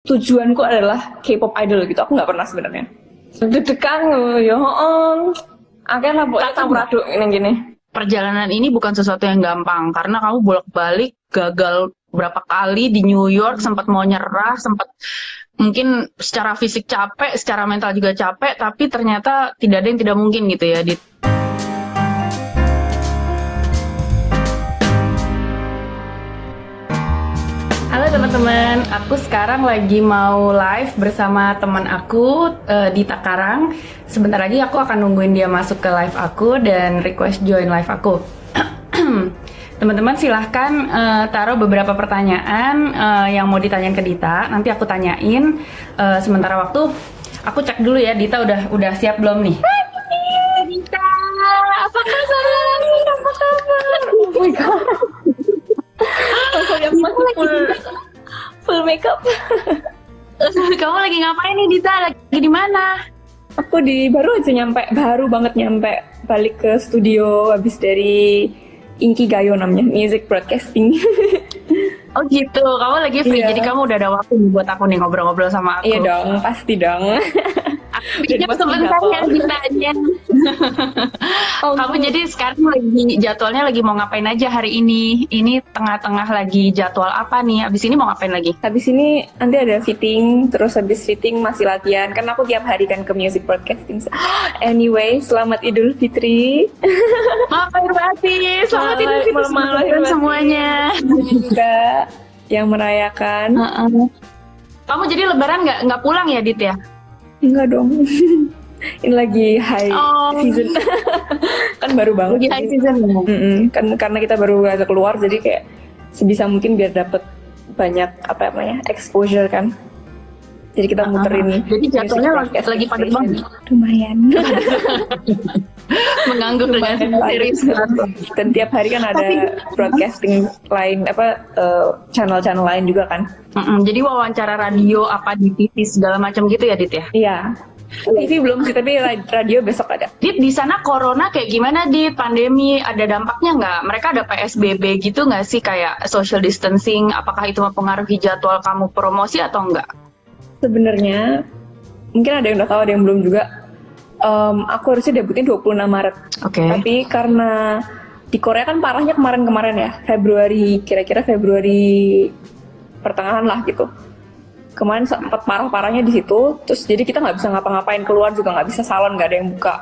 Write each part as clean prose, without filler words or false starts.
tujuanku adalah K-pop idol gitu. Aku nggak pernah sebenarnya. Deg-degan ya, akhirnya pokoknya campur aduk ini gini. Perjalanan ini bukan sesuatu yang gampang karena kamu bolak-balik gagal berapa kali di New York, sempat mau nyerah, sempat mungkin secara fisik capek, secara mental juga capek, tapi ternyata tidak ada yang tidak mungkin gitu ya. Halo teman-teman, aku sekarang lagi mau live bersama teman aku di Takarang. Sebentar lagi aku akan nungguin dia masuk ke live aku dan request join live aku. Teman-teman silahkan taruh beberapa pertanyaan yang mau ditanyain ke Dita. Nanti aku tanyain. Sementara waktu aku cek dulu ya, Dita udah siap belum nih? Hai Dita, apa kabar? Apa kabar? Oh my god. Aku masih full makeup. Kamu lagi ngapain nih Dita? Lagi di mana? Aku baru banget nyampe balik ke studio habis dari Inkigayo namanya, music broadcasting. Oh gitu, kamu lagi free, jadi kamu udah ada waktu buat aku nih ngobrol-ngobrol sama aku. Iya dong, pasti dong. Pinjam sebentar ya Ditanya. Kamu jadi sekarang jadwalnya lagi mau ngapain aja hari ini? Ini tengah-tengah lagi jadwal apa nih? Abis ini mau ngapain lagi? Habis ini nanti ada fitting, terus habis fitting masih latihan. Kan aku tiap hari kan ke music broadcasting. Anyway, selamat Idul Fitri. Lahir batin, selamat Idul Fitri semuanya. Juga yang merayakan. Kamu jadi Lebaran nggak pulang ya, Dit ya? Enggak dong. Ini lagi high season. Kan baru banget. Lagi high season ya? Kan karena kita baru aja keluar, jadi kayak sebisa mungkin biar dapat banyak exposure kan. Jadi kita muterin. Jadi jatuhnya lagi padat banget. Lumayan. Mengganggu dengan series. Dan tiap hari kan ada broadcasting lain, channel-channel lain juga kan. Jadi wawancara radio apa di TV segala macam gitu ya, Dit ya? Iya. TV belum sih, tapi radio besok ada. Dit, di sana corona kayak gimana, Dit? Pandemi ada dampaknya nggak? Mereka ada PSBB gitu nggak sih, kayak social distancing? Apakah itu mempengaruhi jadwal kamu promosi atau enggak? Sebenarnya mungkin ada yang udah tahu, ada yang belum juga. Aku harusnya debutin 26 Maret. Oke. Tapi karena di Korea kan parahnya kemarin ya, kira-kira Februari pertengahan lah gitu. Kemarin sempat parah-parahnya di situ, terus jadi kita nggak bisa ngapa-ngapain, keluar juga nggak bisa, salon nggak ada yang buka.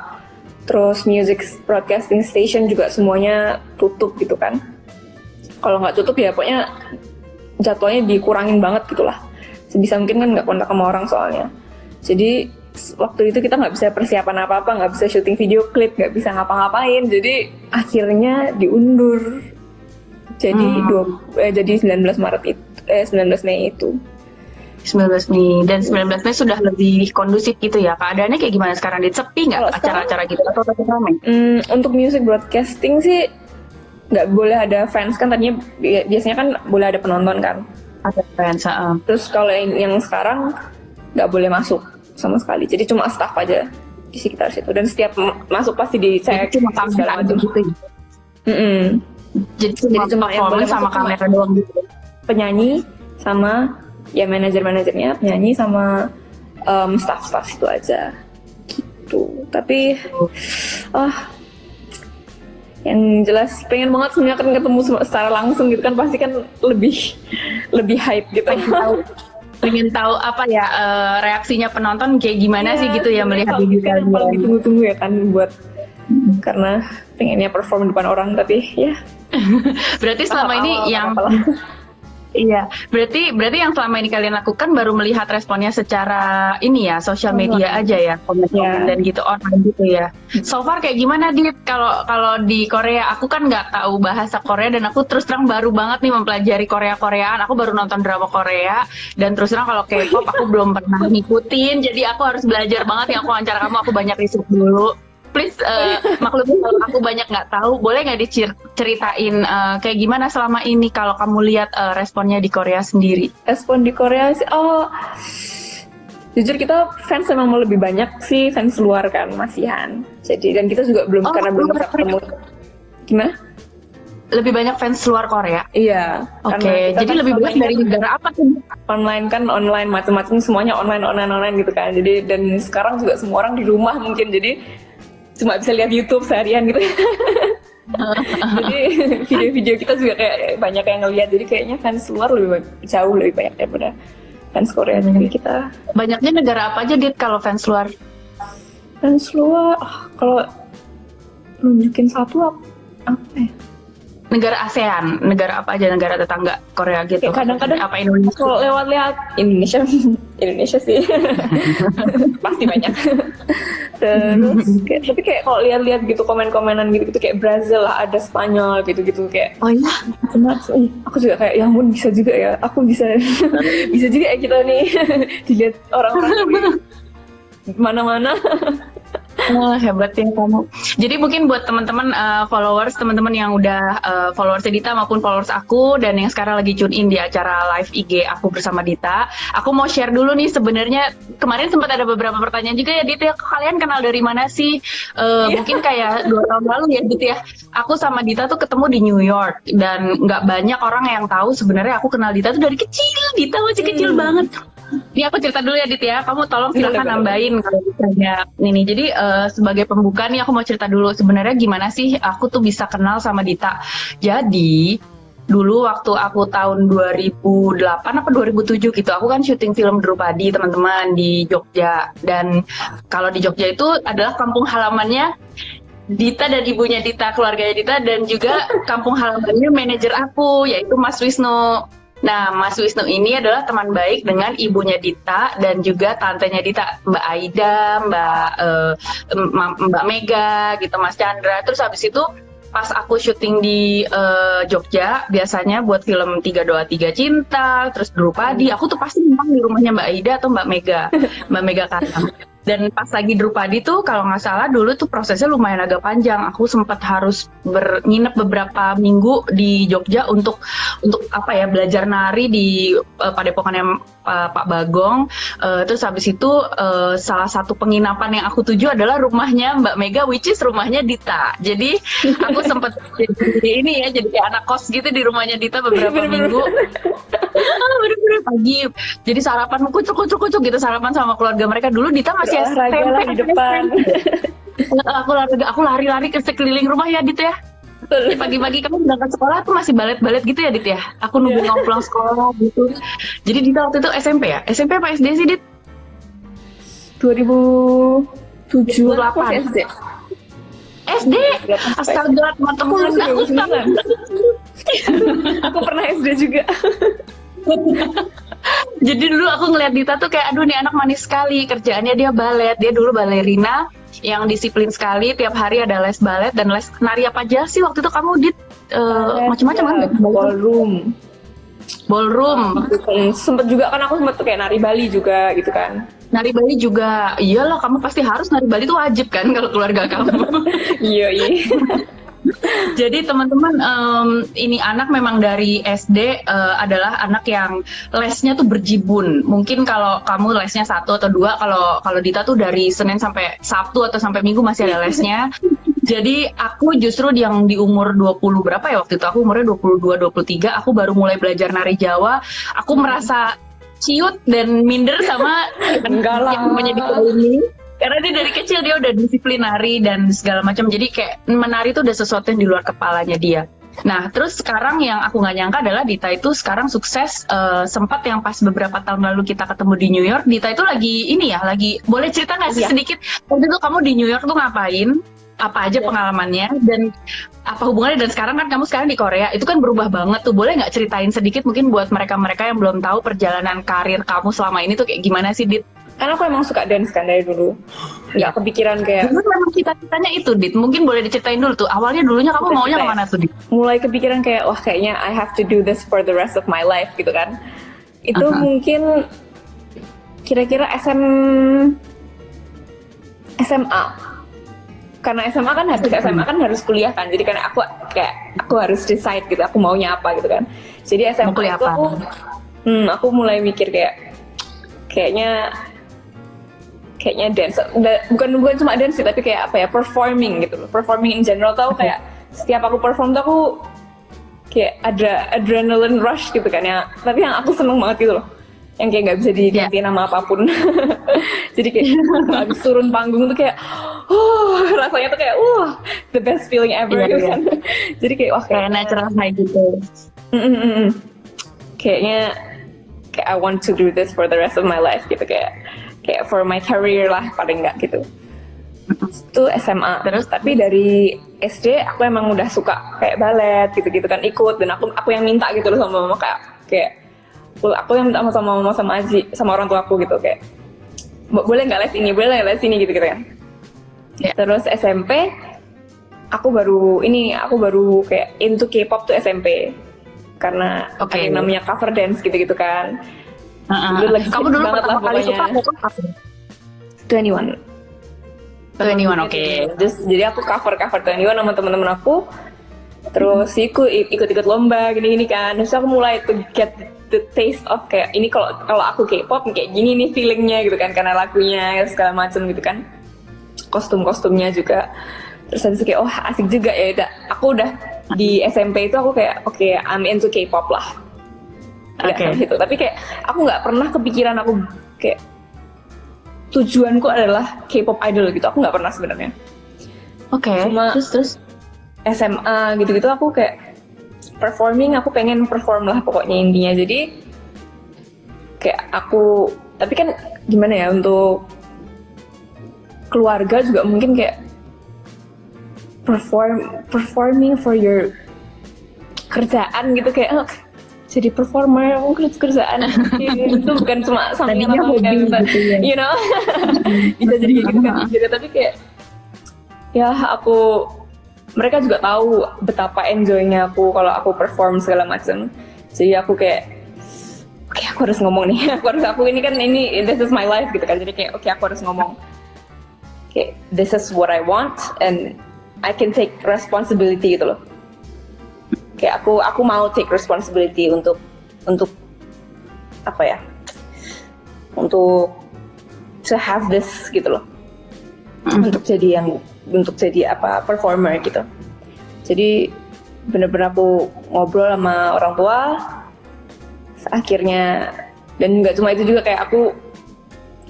Terus music broadcasting station juga semuanya tutup gitu kan. Kalau nggak tutup ya pokoknya jadwalnya dikurangin banget gitulah. Sebisa mungkin kan nggak kontak sama orang soalnya. Jadi waktu itu kita nggak bisa persiapan apa-apa, nggak bisa syuting video klip, nggak bisa ngapa-ngapain. Jadi akhirnya diundur. Jadi jadi 19 Mei itu. 19 Mei, dan 19 Mei sudah lebih kondusif gitu ya. Keadaannya kayak gimana sekarang? Sepi nggak acara-acara gitu atau tetap ramai? Untuk music broadcasting sih nggak boleh ada fans kan, tadinya biasanya kan boleh ada penonton kan. Ada fans. Terus kalau yang sekarang nggak boleh masuk sama sekali. Jadi cuma staff aja di sekitar situ, dan setiap masuk pasti dicek. Cuma kamera aja gitu. Jadi cuma yang boleh sama kamera doang gitu. Penyanyi sama ya manajernya, penyanyi sama staff itu aja gitu. Tapi yang jelas pengen banget sebenarnya kan ketemu secara langsung gitu kan, pasti kan lebih hype gitu. Pengen tahu apa ya reaksinya penonton kayak gimana sih gitu ya, melihat video kalian. Paling ditunggu-tunggu ya kan, buat karena pengennya perform depan orang, tapi ya. Berarti selama ini yang iya, berarti yang selama ini kalian lakukan baru melihat responnya secara ini ya, sosial media aja ya, komen dan gitu online gitu ya. So far kayak gimana, Dit? Kalau di Korea, aku kan nggak tahu bahasa Korea dan aku terus terang baru banget nih mempelajari Koreaan. Aku baru nonton drama Korea dan terus terang kalau K-pop aku belum pernah ngikutin, jadi aku harus belajar banget ya. Aku wawancara kamu, aku banyak riset dulu. Please maklum kalau aku banyak nggak tahu, boleh nggak diceritain kayak gimana selama ini kalau kamu lihat responnya di Korea sendiri? Respon di Korea sih, jujur kita fans memang lebih banyak sih fans luar kan, masihan. Jadi dan kita juga belum karena belum bisa ketemu. Gimana? lebih banyak fans luar Korea. Iya. Oke, jadi lebih banyak dari negara apa tuh? Online macam-macam, semuanya online gitu kan. Jadi dan sekarang juga semua orang di rumah mungkin, jadi cuma bisa lihat YouTube seharian gitu. Jadi video-video kita juga kayak banyak yang ngeliat, jadi kayaknya fans luar jauh lebih banyak daripada fans Korea. Jadi kita banyaknya negara apa aja Dit kalau fans luar? Fans luar, kalau nunjukin satu apa ya? Negara ASEAN, negara apa aja, negara tetangga Korea gitu. Kadang-kadang apa Indonesia? Kalau lewat-lewat Indonesia sih pasti banyak. Terus tapi kayak kalau lihat-lihat gitu komen-komenan gitu kayak Brazil lah, ada Spanyol gitu kayak. Oh iya. Aku juga kayak ya ampun, bisa juga ya. Aku bisa bisa juga ya kita nih dilihat orang-orang mana-mana. Hebat ya kamu. Jadi mungkin buat teman-teman followers, teman-teman yang udah followers Dita maupun followers aku dan yang sekarang lagi tune in di acara live IG aku bersama Dita, aku mau share dulu nih, sebenarnya kemarin sempat ada beberapa pertanyaan juga ya Dita, kalian kenal dari mana sih? Mungkin kayak 2 tahun lalu ya Dita ya, aku sama Dita tuh ketemu di New York dan nggak banyak orang yang tahu sebenarnya aku kenal Dita tuh dari kecil. Dita masih kecil banget. Ini aku cerita dulu ya Dit ya, kamu tolong silahkan nambahin kalau misalnya ini. Jadi sebagai pembuka nih aku mau cerita dulu sebenarnya gimana sih aku tuh bisa kenal sama Dita. Jadi dulu waktu aku tahun 2008 apa 2007 gitu, aku kan syuting film Drupadi teman-teman di Jogja. Dan kalau di Jogja itu adalah kampung halamannya Dita dan ibunya Dita, keluarganya Dita, dan juga kampung halamannya manajer aku yaitu Mas Wisnu. Nah, Mas Wisnu ini adalah teman baik dengan ibunya Dita dan juga tantenya Dita, Mbak Aida, Mbak Mega, gitu, Mas Chandra. Terus habis itu pas aku syuting di Jogja, biasanya buat film 3 Doa 3 Cinta, terus Drupadi, aku tuh pasti numpang di rumahnya Mbak Aida atau Mbak Mega Katam. Dan pas lagi Drupadi tuh kalau nggak salah dulu tuh prosesnya lumayan agak panjang. Aku sempat harus nginep beberapa minggu di Jogja untuk apa ya, belajar nari di padepokannya Pak Bagong. Terus habis itu salah satu penginapan yang aku tuju adalah rumahnya Mbak Mega, which is rumahnya Dita. Jadi aku sempat jadi ini ya, jadi kayak anak kos gitu di rumahnya Dita beberapa minggu. Bener-bener pagi. Jadi sarapan kucuk gitu, sarapan sama keluarga mereka. Dulu Dita masih olahraga lah di depan. Aku lari-lari ke sekeliling rumah ya Dit ya. Pagi-pagi kamu berangkat sekolah tuh masih balet gitu ya Dit ya. Aku nunggu kamu pulang sekolah gitu. Jadi Dita waktu itu SMP ya? SMP apa SD sih Dit? 2007 aku SD. SD? Astaga, teman-teman aku Aku pernah SD juga. Jadi dulu aku ngeliat Dita tuh kayak aduh nih anak manis sekali, kerjaannya dia balet, dia dulu balerina yang disiplin sekali, tiap hari ada les balet dan les nari apa aja sih waktu itu kamu Dit? Macam-macam kan? Ballroom. Sempet juga kan aku sempet kayak nari Bali juga gitu kan. Nari Bali juga, iyalah kamu pasti harus nari Bali tuh wajib kan kalau keluarga kamu. Iya. Jadi teman-teman, ini anak memang dari SD adalah anak yang lesnya tuh berjibun. Mungkin kalau kamu lesnya 1 atau 2, kalau Dita tuh dari Senin sampai Sabtu atau sampai Minggu masih ada lesnya. Jadi aku justru yang di umur 20 berapa ya waktu itu, aku umurnya 22-23, aku baru mulai belajar nari Jawa. Aku merasa ciut dan minder sama yang punya Dita ini. Karena dia dari kecil dia udah disiplin nari dan segala macam. Jadi kayak menari itu udah sesuatu yang di luar kepalanya dia. Nah, terus sekarang yang aku nggak nyangka adalah Dita itu sekarang sukses. Sempat yang pas beberapa tahun lalu kita ketemu di New York, Dita itu lagi boleh cerita nggak sih sedikit? Waktu itu kamu di New York tuh ngapain? Apa aja pengalamannya dan apa hubungannya, dan sekarang kan kamu sekarang di Korea, itu kan berubah banget tuh. Boleh nggak ceritain sedikit mungkin buat mereka-mereka yang belum tahu perjalanan karir kamu selama ini tuh kayak gimana sih, Dit? Karena aku emang suka dance kan dari dulu. Nggak kepikiran kayak... Dulu memang cita-citanya itu, Dit. Mungkin boleh diceritain dulu tuh. Awalnya dulunya kamu maunya kemana tuh, Dit? Mulai kepikiran kayak, wah kayaknya I have to do this for the rest of my life gitu kan. Itu mungkin kira-kira SMA. Karena SMA kan harus kuliah kan. Jadi karena aku harus decide gitu, aku maunya apa gitu kan. Jadi SMA itu aku mulai mikir kayaknya dance, bukan cuma dance tapi kayak apa ya, performing gitu. Performing in general tau kayak setiap aku perform tuh kayak ada adrenaline rush gitu kan ya, tapi yang aku seneng banget gitu loh, yang kayak nggak bisa diganti nama apapun. Jadi kayak habis turun panggung tuh kayak rasanya tuh kayak the best feeling ever gitu kan. Jadi kayak wah kayak natural high gitu. Kayaknya kayak I want to do this for the rest of my life gitu, kayak for my career lah paling nggak gitu. Itu SMA. Terus tapi dari SD aku emang udah suka kayak balet gitu-gitu kan, ikut, dan aku yang minta gitu loh sama mama, kayak aku yang minta sama mama sama Aji sama orang tua aku gitu, kayak boleh nggak les ini, boleh nggak les ini gitu kan. Terus SMP aku baru kayak into K-pop tuh SMP, karena ada yang namanya cover dance gitu-gitu kan. Kamu dulu pertama kali suka apa? 21. 21, oke. Jadi aku cover 21 sama teman-teman aku. Terus ikut lomba gini-gini kan. Terus aku mulai to get the taste of kayak ini, kalau aku K-pop kayak gini nih feelingnya gitu kan, karena lagunya segala macam gitu kan. Kostum-kostumnya juga. Terus habis itu kayak asik juga ya. Aku udah di SMP itu aku kayak I'm into K-pop lah. Gitu. Tapi kayak aku nggak pernah kepikiran aku kayak tujuanku adalah K-pop idol gitu, aku nggak pernah sebenarnya. Cuma terus SMA gitu-gitu aku kayak performing, aku pengen perform lah pokoknya intinya. Jadi kayak tapi kan gimana ya, untuk keluarga juga mungkin kayak performing for your kerjaan gitu, kayak jadi performer mungkin kerjaan itu bukan cuma sampingan atau hobi gitu, you know. Bisa jadi kayak gitu kan. Tapi kayak ya mereka juga tahu betapa enjoynya aku kalau aku perform segala macam. Jadi aku kayak aku harus ngomong nih, this is my life gitu kan. Jadi kayak aku harus ngomong kayak this is what I want and I can take responsibility gitu loh. Kayak aku mau take responsibility untuk apa ya, untuk to have this gitu loh, untuk jadi performer gitu. Jadi bener-bener aku ngobrol sama orang tua akhirnya, dan nggak cuma itu juga, kayak aku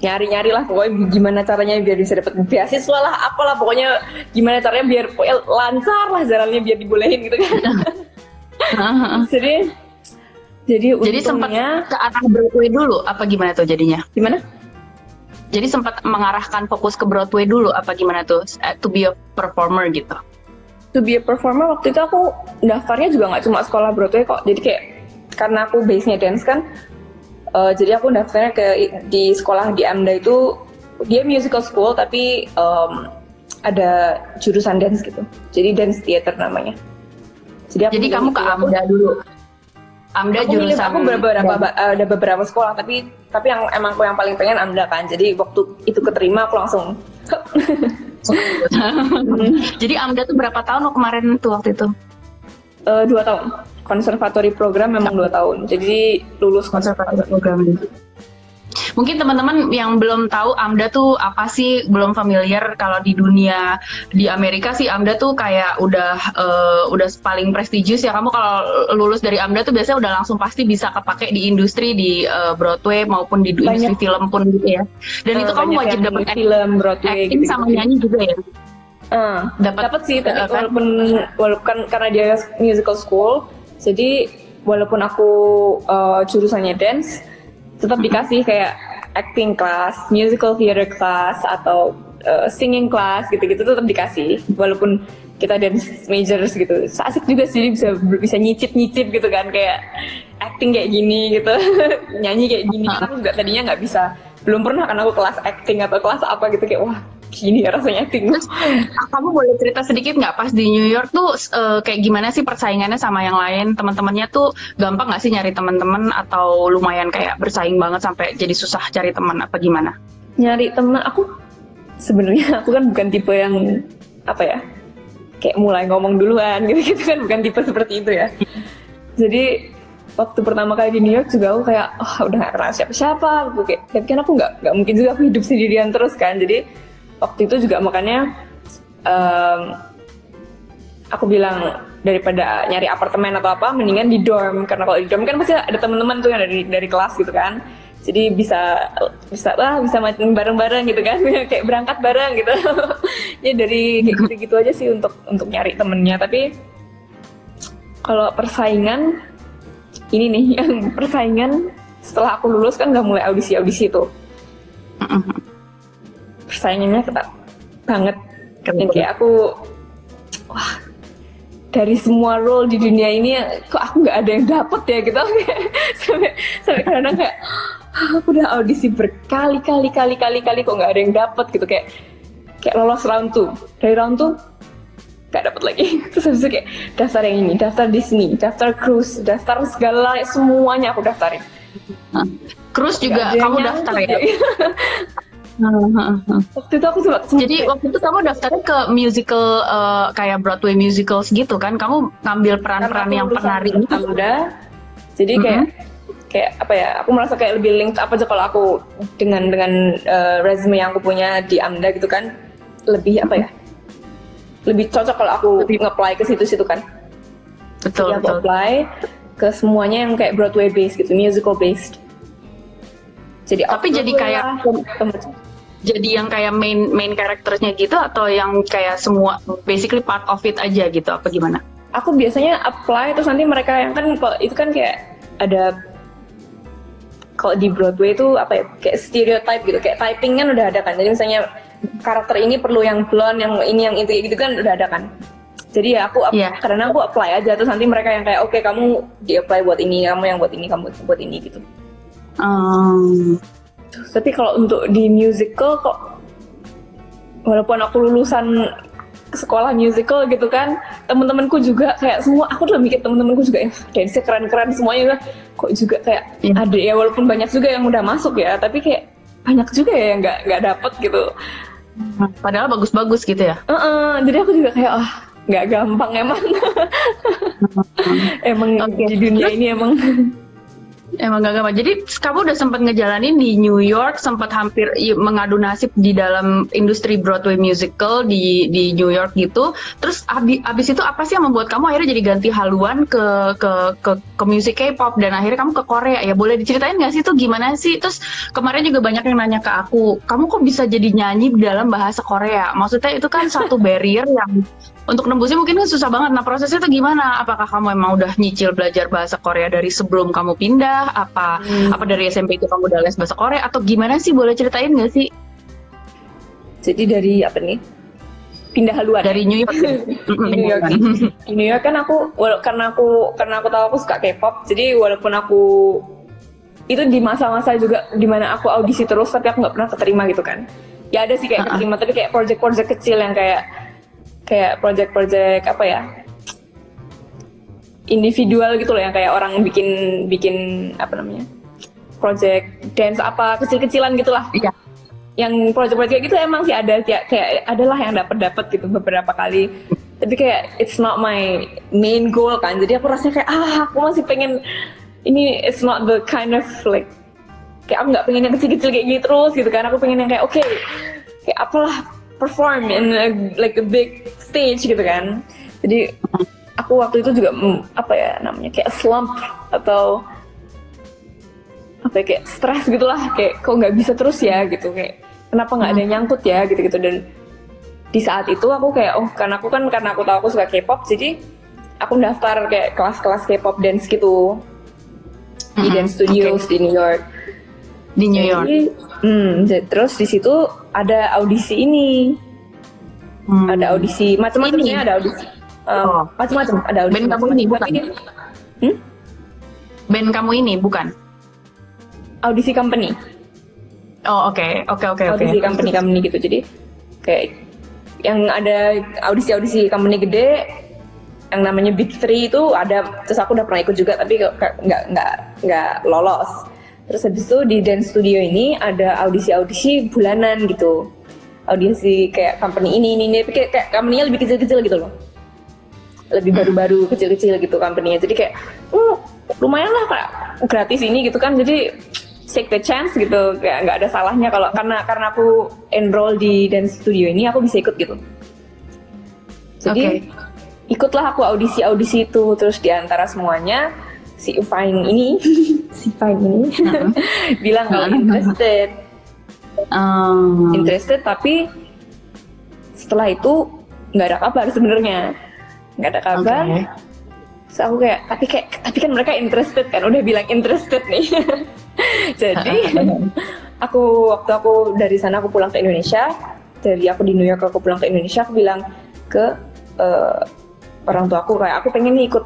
nyari lah pokoknya gimana caranya biar bisa dapat beasiswa lah, apalah pokoknya gimana caranya biar lancar lah jalannya biar dibolehin gitu kan. Jadi sempat ke arah Broadway dulu apa gimana tuh jadinya? Gimana? Jadi sempat mengarahkan fokus ke Broadway dulu apa gimana tuh, to be a performer gitu? To be a performer waktu itu aku daftarnya juga nggak cuma sekolah Broadway kok. Jadi kayak karena aku base-nya dance kan, jadi aku daftarnya di sekolah di AMDA itu, dia musical school tapi ada jurusan dance gitu. Jadi dance theater namanya. Jadi kamu ke AMDA dulu. AMDA jurusan. Aku ada beberapa sekolah, tapi yang emang aku yang paling pengen AMDA kan. Jadi waktu itu keterima aku langsung. Jadi AMDA tuh berapa tahun kemarin tuh waktu itu? 2 tahun. Konservatori program memang 2 tahun. Jadi lulus konservatori program. Mungkin teman-teman yang belum tahu AMDA tuh apa sih, belum familiar. Kalau di dunia, di Amerika sih AMDA tuh kayak udah paling prestigious ya. Kamu kalau lulus dari AMDA tuh biasanya udah langsung pasti bisa kepake di industri, di Broadway maupun di industri film pun gitu ya. Dan itu kamu wajib dapat film Broadway acting gitu, sama nyanyi juga ya. Dapat sih, tapi walaupun karena dia musical school, jadi walaupun aku jurusannya dance, tetap dikasih kayak acting class, musical theater class, atau singing class gitu-gitu tetap dikasih, walaupun kita dance majors gitu. Asik juga sih, bisa nyicip gitu kan, kayak acting kayak gini gitu, nyanyi kayak gini. Kan tadinya nggak bisa, belum pernah kan aku kelas acting atau kelas apa gitu, kayak wah gini ya rasanya acting. Terus, kamu boleh cerita sedikit nggak pas di New York tuh kayak gimana sih persaingannya sama yang lain? Teman-temannya tuh gampang nggak sih nyari teman-teman, atau lumayan kayak bersaing banget sampai jadi susah cari teman apa gimana? Nyari teman, aku sebenarnya aku kan bukan tipe yang apa ya, kayak mulai ngomong duluan gitu kan, bukan tipe seperti itu ya. Jadi waktu pertama kali di New York juga aku kayak udah nggak kenal siapa-siapa, tapi kan aku nggak mungkin juga aku hidup sendirian terus kan. Jadi waktu itu juga makanya aku bilang daripada nyari apartemen atau apa, mendingan di dorm, karena kalau di dorm kan pasti ada teman-teman tuh yang dari kelas gitu kan, jadi bisa main bareng-bareng gitu kan, kayak berangkat bareng gitu. Jadi dari kayak gitu-gitu aja sih untuk nyari temennya. Tapi kalau persaingan ini nih, yang persaingan setelah aku lulus kan nggak mulai audisi tuh, persaingannya ketat banget. Yang kayak aku, wah, dari semua role di dunia ini kok aku nggak ada yang dapet ya gitu. sampai kadang kayak aku udah audisi berkali-kali kok nggak ada yang dapet gitu, kayak lolos round 2, dari round 2 nggak dapet lagi. Terus habis itu kayak daftar yang ini, daftar Disney, daftar cruise, daftar segala, semuanya aku daftarin. Cruise juga kamu daftar ya? Waktu itu aku Jadi waktu itu kamu daftarnya ke musical, kayak Broadway musicals gitu kan? Kamu ngambil peran-peran yang penari itu. Amda, jadi kayak apa ya? Aku merasa kayak lebih linked apa aja kalau aku dengan resume yang aku punya di Amda gitu kan, lebih apa ya? Lebih cocok kalau aku nge-apply ke situ-situ kan. Betul. Jadi aku apply ke semuanya yang kayak Broadway based gitu, musical based. Jadi tapi jadi kayak jadi yang kayak main karakternya gitu, atau yang kayak semua basically part of it aja gitu, apa gimana? Aku biasanya apply terus nanti mereka yang kan, kalau itu kan kayak ada, kalau di Broadway itu apa ya, kayak stereotype gitu, kayak typing kan udah ada kan. Jadi misalnya karakter ini perlu yang blonde, yang ini, yang itu gitu kan udah ada kan. Jadi ya aku karena aku apply aja, terus nanti mereka yang kayak oke, kamu di apply buat ini, kamu yang buat ini, kamu buat ini gitu. Tapi kalau untuk di musical kok, walaupun aku lulusan sekolah musical gitu kan, temen-temenku juga kayak semua, aku udah mikir temen-temenku juga ya dance keren-keren semuanya, kok juga kayak ada ya, walaupun banyak juga yang udah masuk ya, tapi kayak banyak juga ya yang nggak dapet gitu. Padahal bagus-bagus gitu ya. Jadi aku juga kayak nggak gampang emang. Emang di dunia ini Emang gak gampang. Jadi kamu udah sempat ngejalanin di New York, sempat hampir mengadu nasib di dalam industri Broadway musical di New York gitu. Terus abis itu apa sih yang membuat kamu akhirnya jadi ganti haluan ke musik K-pop, dan akhirnya kamu ke Korea? Ya boleh diceritain nggak sih itu gimana sih? Terus kemarin juga banyak yang nanya ke aku, kamu kok bisa jadi nyanyi dalam bahasa Korea? Maksudnya itu kan satu barrier yang untuk nembusnya mungkin kan susah banget. Nah prosesnya itu gimana? Apakah kamu emang udah nyicil belajar bahasa Korea dari sebelum kamu pindah? Apa dari SMP itu kamu udah les bahasa Korea? Atau gimana sih? Boleh ceritain nggak sih? Jadi dari apa nih? Pindah haluan. Dari New York. Di New York kan karena aku tahu aku suka K-pop. Jadi walaupun aku itu di masa-masa juga dimana aku audisi terus, tapi aku nggak pernah keterima gitu kan. Ya ada sih kayak keterima, tapi kayak project-project kecil yang kayak project-project apa ya, individual gitu loh, yang kayak orang bikin apa namanya, project dance apa kecil-kecilan gitulah. Iya. Yang project-project gitu emang sih ada, kayak adalah yang dapat gitu beberapa kali. Tapi kayak it's not my main goal kan. Jadi aku rasanya kayak aku masih pengen ini, it's not the kind of like, kayak aku nggak pengen yang kecil-kecil kayak gitu terus gitu kan. Aku pengen yang kayak kayak apalah, perform in a big stage gitu kan. Jadi aku waktu itu juga apa ya namanya, kayak slump atau apa ya, kayak stres gitulah, kayak kok nggak bisa terus ya gitu, kayak kenapa nggak ada yang nyangkut ya gitu. Dan di saat itu aku kayak karena aku tahu aku suka K-pop, jadi aku daftar kayak kelas-kelas K-pop dance gitu di dance studios di New York. Terus di situ ada audisi ini, ada audisi macam-macamnya, ada audisi macam-macam, ada audisi. Band kamu ini bukan? Band kamu ini bukan? Audisi company. Oh oke. Audisi company gitu. Jadi kayak yang ada audisi company gede, yang namanya Big Three itu ada. Terus aku udah pernah ikut juga, tapi nggak lolos. Terus habis itu di dance studio ini ada audisi bulanan gitu. Audisi kayak company ini kayak company-nya lebih kecil-kecil gitu loh. Lebih baru-baru, kecil-kecil gitu company-nya. Jadi kayak lumayan lah Kak, gratis ini gitu kan. Jadi take the chance gitu. Kayak nggak ada salahnya kalau karena aku enroll di dance studio ini, aku bisa ikut gitu. Jadi ikutlah aku audisi itu, terus di antara semuanya si Fine ini si Fine ini bilang kalau interested, tapi setelah itu nggak ada kabar sebenarnya, nggak ada kabar. Okay. So aku kayak tapi kan mereka interested kan, udah bilang interested nih. Jadi waktu aku dari sana aku pulang ke Indonesia, dari aku di New York aku pulang ke Indonesia, aku bilang ke orang tua aku kayak aku pengen ikut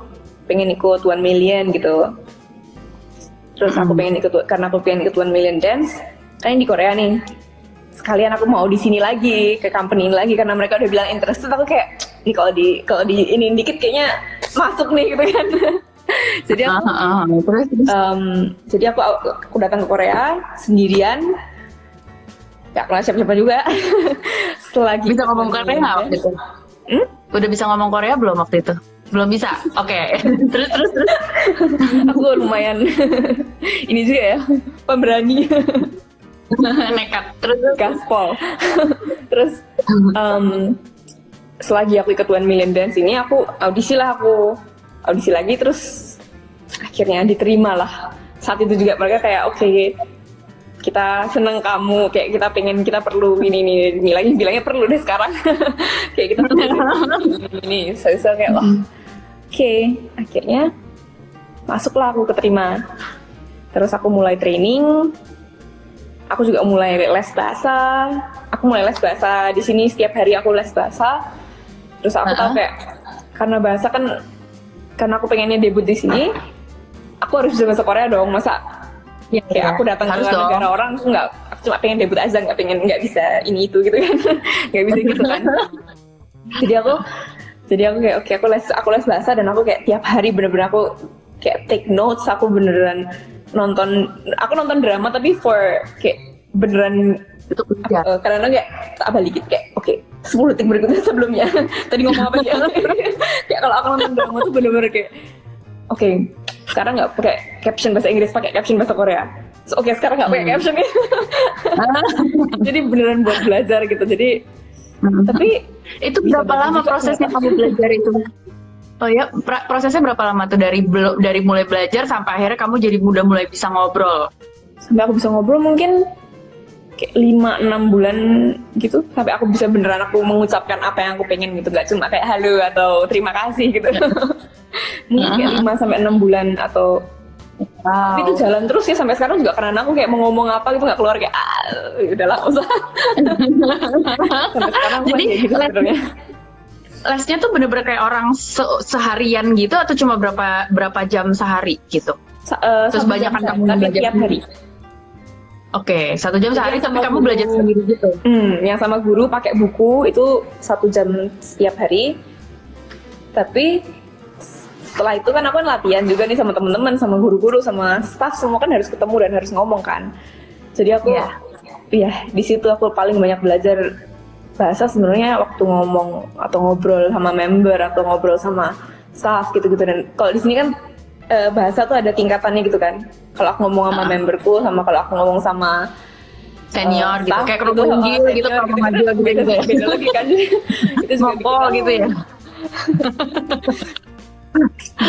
1 million gitu. Terus aku pengen karena aku pengen ikut 1 million dance kan di Korea nih. Sekalian aku mau di sini lagi ke company ini lagi karena mereka udah bilang interested. Aku kayak nih kalau di ini dikit kayaknya masuk nih gitu kan. Jadi aku datang ke Korea sendirian, gak kenal siapa-siapa juga. Bisa ngomong Korea nggak waktu itu? Udah bisa ngomong Korea belum waktu itu? Belum bisa. Oke. Terus. Aku lumayan ini juga ya, pemberani. Nekat. Terus gaspol. Terus selagi aku ikut 1 million dance ini, aku audisi lagi, terus akhirnya diterima lah. Saat itu juga mereka kayak oke, kita seneng kamu, kayak kita perlu ini lagi, bilangnya perlu deh sekarang. Kayak kita perlu ini. Saya kayak oke, akhirnya masuklah, aku keterima. Terus aku mulai training. Aku juga mulai les bahasa. Di sini setiap hari aku les bahasa. Terus aku tahu kayak karena bahasa kan, karena aku pengennya debut di sini, aku harus bisa bahasa Korea dong. Masa kayak aku datang ke negara orang, aku cuma pengen debut aja, nggak bisa ini itu gitu kan. Nggak bisa gitu kan. Jadi aku kayak oke, aku les bahasa, dan aku kayak tiap hari bener-bener aku kayak take notes. Aku beneran nonton drama tapi kayak beneran itu kerja. Kadang-kadang kayak tak balikin kayak oke, 10 detik berikutnya sebelumnya tadi ngomong apa dia. Kayak kalau aku nonton drama tuh bener-bener kayak oke, sekarang nggak pakai caption bahasa Inggris, pakai caption bahasa Korea. So, oke, sekarang nggak pakai caption nih. Jadi beneran buat belajar gitu. Jadi tapi itu berapa lama prosesnya kamu belajar itu? Oh ya, prosesnya berapa lama tuh dari mulai belajar sampai akhirnya kamu jadi udah mulai bisa ngobrol? Sampai aku bisa ngobrol mungkin kayak 5-6 bulan gitu, sampai aku bisa beneran aku mengucapkan apa yang aku pengen gitu, gak cuma kayak halo atau terima kasih gitu. Mungkin kayak 5-6 bulan atau tapi itu jalan terus ya sampai sekarang juga, karena aku kayak mau ngomong apa gitu gak keluar, kayak udahlah nggak usah. Sampai sekarang aku jadi gitu sebenarnya. Lesnya tuh bener-bener kayak orang seharian gitu atau cuma berapa jam sehari gitu? Terus banyak kan kamu belajar tiap hari. Oke, 1 jam sehari tapi kamu belajar sendiri gitu? Yang sama guru pakai buku itu 1 jam setiap hari. Tapi setelah itu kan aku kan latihan juga nih sama teman-teman, sama guru-guru, sama staff, semua kan harus ketemu dan harus ngomong kan. Jadi aku di situ aku paling banyak belajar bahasa sebenarnya waktu ngomong atau ngobrol sama member atau ngobrol sama staff gitu-gitu. Dan kalau di sini kan bahasa tuh ada tingkatannya gitu kan. Kalau aku ngomong sama memberku, sama kalau aku ngomong sama senior gitu, kayak kerupuk gitu, kalau maju gitu ya. Beda lagi kan. Itu juga gitu ya.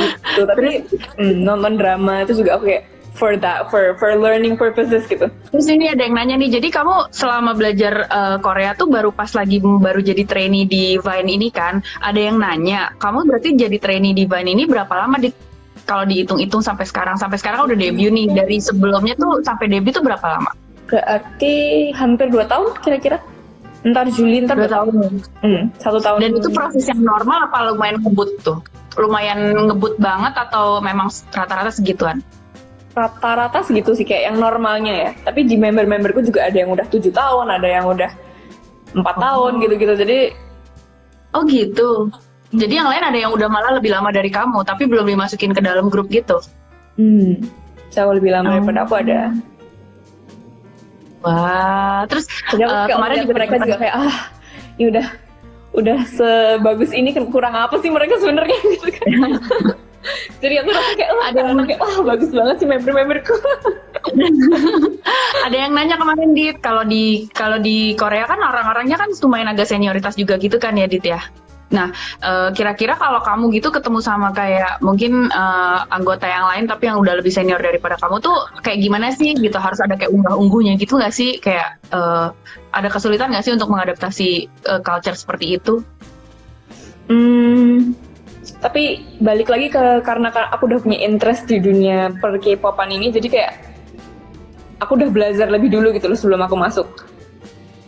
Gitu, tapi nonton drama itu juga aku kayak for learning purposes gitu. Terus ini ada yang nanya nih, jadi kamu selama belajar Korea tuh baru jadi trainee di Vine ini kan? Ada yang nanya, kamu berarti jadi trainee di Vine ini berapa lama kalau dihitung-hitung sampai sekarang udah debut nih, dari sebelumnya tuh sampai debut tuh berapa lama? Berarti hampir 2 tahun kira-kira. Ntar Juli, ntar 2 tahun. 1 tahun. Dan itu proses yang normal apa lumayan ngebut tuh? Lumayan ngebut banget atau memang rata-rata segituan? Rata-rata segitu sih, kayak yang normalnya ya. Tapi di member-memberku juga ada yang udah 7 tahun, ada yang udah 4 tahun gitu-gitu. Jadi oh gitu. Jadi yang lain ada yang udah malah lebih lama dari kamu, tapi belum dimasukin ke dalam grup gitu. Jauh lebih lama daripada aku ada. Wah, terus kemarin juga mereka juga kayak ini udah sebagus ini kan, kurang apa sih mereka sebenarnya gitu kan. Jadi aku rasa kayak ada yang kayak bagus banget sih member-memberku. Ada yang nanya kemarin, Dit, kalau di Korea kan orang-orangnya kan lumayan agak senioritas juga gitu kan ya, Dit ya? Nah, kira-kira kalau kamu gitu ketemu sama kayak mungkin anggota yang lain tapi yang udah lebih senior daripada kamu tuh kayak gimana sih gitu? Harus ada kayak unggah-ungguhnya gitu nggak sih? Kayak ada kesulitan nggak sih untuk mengadaptasi culture seperti itu? Tapi balik lagi karena aku udah punya interest di dunia per K-popan ini, jadi kayak aku udah belajar lebih dulu gitu loh sebelum aku masuk.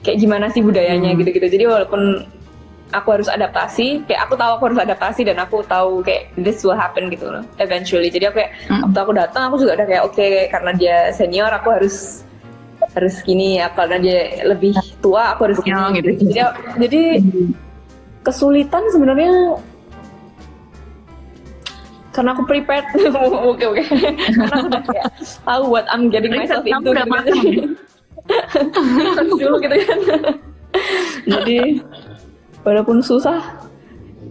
Kayak gimana sih budayanya gitu-gitu. Jadi walaupun aku harus adaptasi, kayak aku tahu aku harus adaptasi dan aku tahu kayak this will happen gitu loh eventually. Jadi aku kayak waktu aku datang aku juga udah kayak oke, karena dia senior aku harus gini ya, karena dia lebih tua aku harus gini gitu. Jadi kesulitan sebenarnya karena aku prepared. Oke. Karena aku udah kayak tahu what I'm getting myself into gitu. Dulu gitu kan. Jadi walaupun susah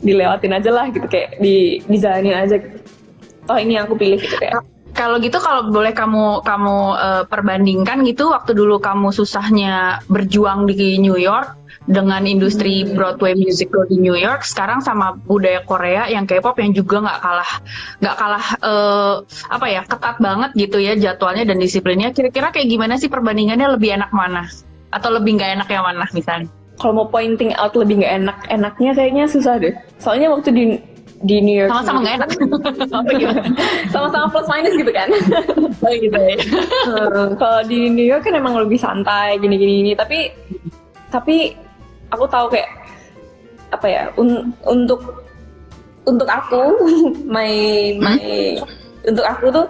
dilewatin aja lah gitu, kayak dijalanin aja gitu. Oh ini yang aku pilih gitu kayak. Kalau gitu, kalau boleh kamu perbandingkan gitu, waktu dulu kamu susahnya berjuang di New York dengan industri Broadway musical di New York, sekarang sama budaya Korea yang K-pop yang juga nggak kalah ketat banget gitu ya jadwalnya dan disiplinnya. Kira-kira kayak gimana sih perbandingannya, lebih enak mana? Atau lebih nggak enak yang mana misalnya? Kalau mau pointing out lebih nggak enaknya kayaknya susah deh. Soalnya waktu di New York sama-sama nggak enak. Sama-sama plus minus gitu kan. Gitu ya. Kalau di New York kan emang lebih santai gini tapi aku tahu kayak apa ya, untuk aku untuk aku tuh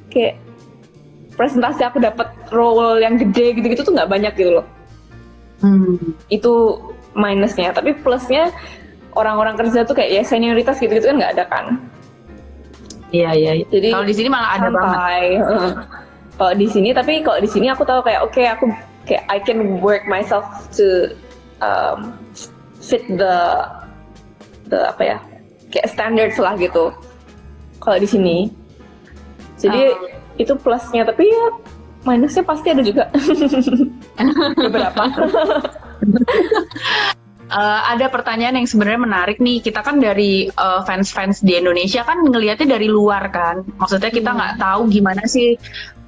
kayak presentasi aku dapat role yang gede gitu tuh nggak banyak gitu loh. Itu minusnya, tapi plusnya orang-orang kerja tuh kayak ya senioritas gitu kan nggak ada kan. Iya. Jadi kalau di sini malah ada banget. Kalau di sini aku tahu kayak oke, aku kayak I can work myself to fit the apa ya, kayak standards lah gitu. Kalau di sini, jadi itu plusnya, tapi ya minusnya pasti ada juga. Beberapa. Ada pertanyaan yang sebenarnya menarik nih. Kita kan dari fans-fans di Indonesia kan ngelihatnya dari luar kan. Maksudnya kita nggak tahu gimana sih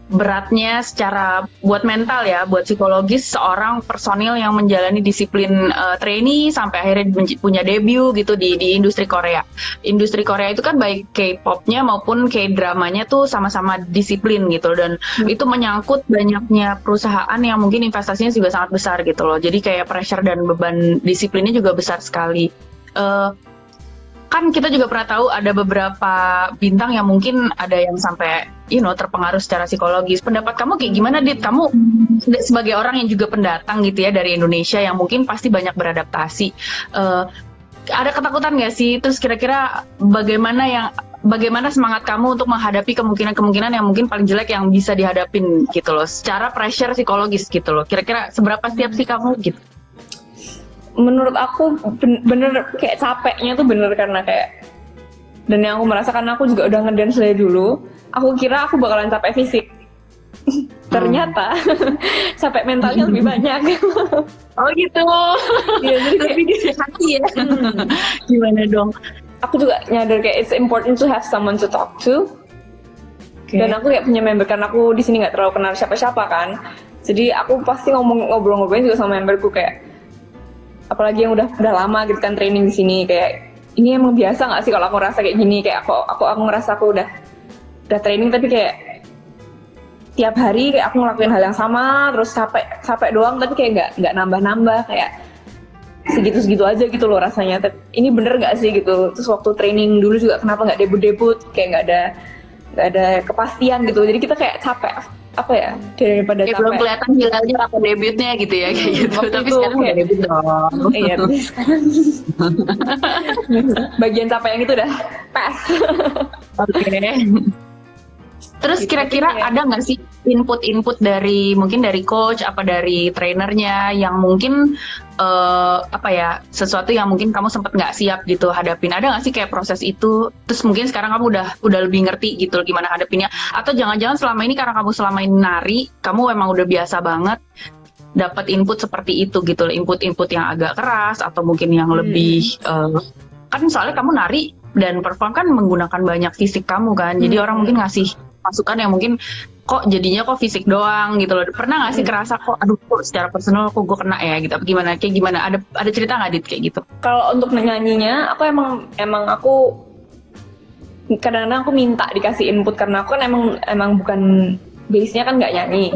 beratnya secara buat mental ya, buat psikologis seorang personil yang menjalani disiplin trainee sampai akhirnya punya debut gitu di industri Korea. Industri Korea itu kan baik K-popnya maupun K-dramanya tuh sama-sama disiplin gitu, dan itu menyangkut banyaknya perusahaan yang mungkin investasinya juga sangat besar gitu loh. Jadi kayak pressure dan beban disiplinnya juga besar sekali. Kan kita juga pernah tahu ada beberapa bintang yang mungkin ada yang sampai terpengaruh secara psikologis. Pendapat kamu kayak gimana, Dit? Kamu sebagai orang yang juga pendatang gitu ya dari Indonesia yang mungkin pasti banyak beradaptasi, ada ketakutan nggak sih? Terus kira-kira bagaimana semangat kamu untuk menghadapi kemungkinan-kemungkinan yang mungkin paling jelek yang bisa dihadapin gitu loh, secara pressure psikologis gitu loh. Kira-kira seberapa siap sih kamu gitu? Menurut aku bener kayak capeknya tuh bener karena kayak, dan yang aku merasakan, aku juga udah ngedance dari dulu, aku kira aku bakalan capek fisik. Ternyata capek mentalnya lebih banyak. Oh gitu. Iya, jadi tapi di hati ya. Gimana dong? Aku juga nyadar kayak it's important to have someone to talk to. Dan aku kayak punya member, karena aku di sini nggak terlalu kenal siapa-siapa kan. Jadi aku pasti ngobrol-ngobrolin juga sama memberku, kayak apalagi yang udah lama gitu kan training di sini, kayak ini emang biasa nggak sih kalau aku ngerasa kayak gini, kayak aku ngerasa aku udah training tapi kayak tiap hari kayak aku ngelakuin hal yang sama terus capek doang, tapi kayak nggak nambah kayak segitu aja gitu loh rasanya. Tapi ini bener nggak sih gitu. Terus waktu training dulu juga kenapa nggak debut kayak nggak ada kepastian gitu, jadi kita kayak capek apa ya, daripada capek. Belum kelihatan hilalnya apa debutnya gitu ya kayak gitu. Tapi sekarang udah debut dong. Iya, tapi sekarang bagian capek yang itu udah pas. Oke. Terus kira-kira ada nggak sih input mungkin dari coach apa dari trainernya yang mungkin sesuatu yang mungkin kamu sempat nggak siap gitu hadapin? Ada nggak sih kayak proses itu? Terus mungkin sekarang kamu udah lebih ngerti gitu gimana hadapinnya? Atau jangan-jangan selama ini karena kamu selama ini nari, kamu emang udah biasa banget, dapat input seperti itu gitu, input-input yang agak keras atau mungkin yang lebih kan soalnya kamu nari dan perform kan menggunakan banyak fisik kamu kan, jadi orang mungkin ngasih masukan yang mungkin kok jadinya kok fisik doang gitu loh. Pernah nggak sih kerasa kok aduh kok secara personal kok gue kena ya gitu, apa gimana, kayak gimana, ada cerita nggak Dit kayak gitu? Kalau untuk nyanyinya, aku emang aku kadang-kadang aku minta dikasih input karena aku kan emang bukan base-nya kan nggak nyanyi.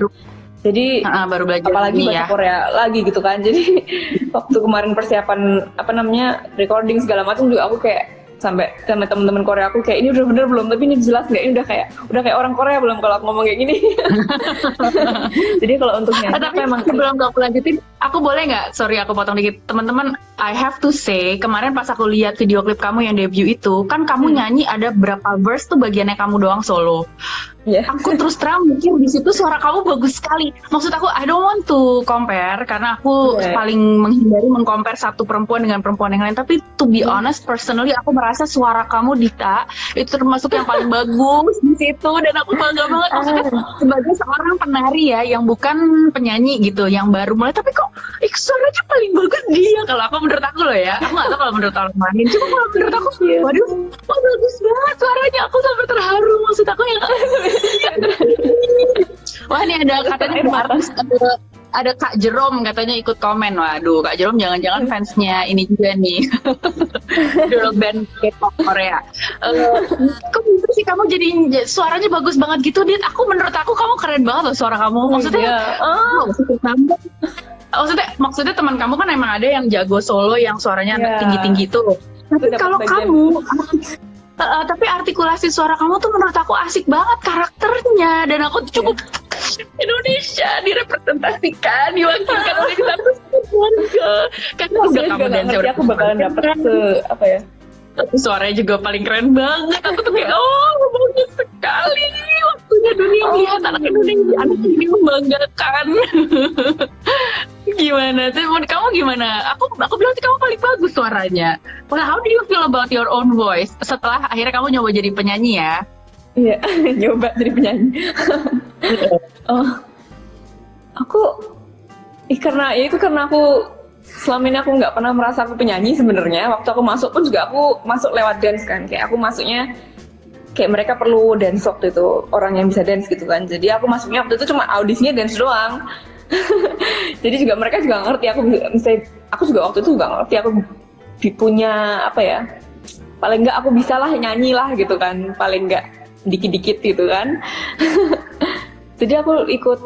Jadi baru belajar apalagi bahasa ya. Korea lagi gitu kan. Jadi waktu kemarin persiapan recording segala macam juga aku kayak sampai sama teman-teman Korea aku kayak ini udah bener belum, tapi ini jelas nggak, ini udah kayak orang Korea belum kalau aku ngomong kayak gini. Jadi kalau untuk nyanyi Tapi emang sebelum aku lanjutin, aku boleh nggak, sorry aku potong dikit, teman-teman, I have to say kemarin pas aku lihat video klip kamu yang debut itu kan kamu nyanyi ada berapa verse tuh bagiannya kamu doang solo. Aku terus terang mikir di situ suara kamu bagus sekali. Maksud aku I don't want to compare karena aku paling menghindari mengcompare satu perempuan dengan perempuan yang lain. Tapi to be honest, personally aku merasa suara kamu Dita itu termasuk yang paling bagus di situ dan aku bangga banget. Maksudnya sebagai seorang penari ya yang bukan penyanyi gitu, yang baru mulai, tapi kok suaranya paling bagus dia. Kalau aku menurut aku loh ya, aku nggak tahu kalau menurut orang lain. Cuma kalau menurut aku, waduh, bagus banget suaranya. Aku sampai terharu. Maksud aku yang wah ini ada katanya ada Kak Jerome katanya ikut komen. Waduh, Kak Jerome jangan-jangan fansnya ini juga nih. Girl band K-pop Korea. Kok gitu sih kamu jadi suaranya bagus banget gitu, Dit? Menurut aku kamu keren banget loh suara kamu. Maksudnya teman kamu kan emang ada yang jago solo yang suaranya tinggi-tinggi tuh. Tapi kalau kamu tapi artikulasi suara kamu tuh menurut aku asik banget karakternya, dan aku tuh cukup Indonesia direpresentasikan, diwakilkan oleh satu keluarga. Kan udah kamu dan saya aku bakalan dapet suaranya juga paling keren banget. Aku tuh kayak bagus sekali, waktunya dunia melihat anak Indonesia, anak ini membanggakan. Gimana sih kamu gimana? Aku bilang sih kamu paling bagus suaranya. Well, how do you feel about your own voice setelah akhirnya kamu nyoba jadi penyanyi ya? Iya, nyoba jadi penyanyi. Karena aku selama ini aku nggak pernah merasa aku penyanyi sebenarnya. Waktu aku masuk pun juga aku masuk lewat dance kan, kayak aku masuknya kayak mereka perlu dance waktu itu, orang yang bisa dance gitu kan. Jadi aku masuknya waktu itu cuma audisinya dance doang. Jadi juga mereka juga ngerti aku juga waktu itu juga ngerti aku punya paling nggak aku bisa lah nyanyi lah gitu kan, paling nggak dikit-dikit gitu kan. Jadi aku ikut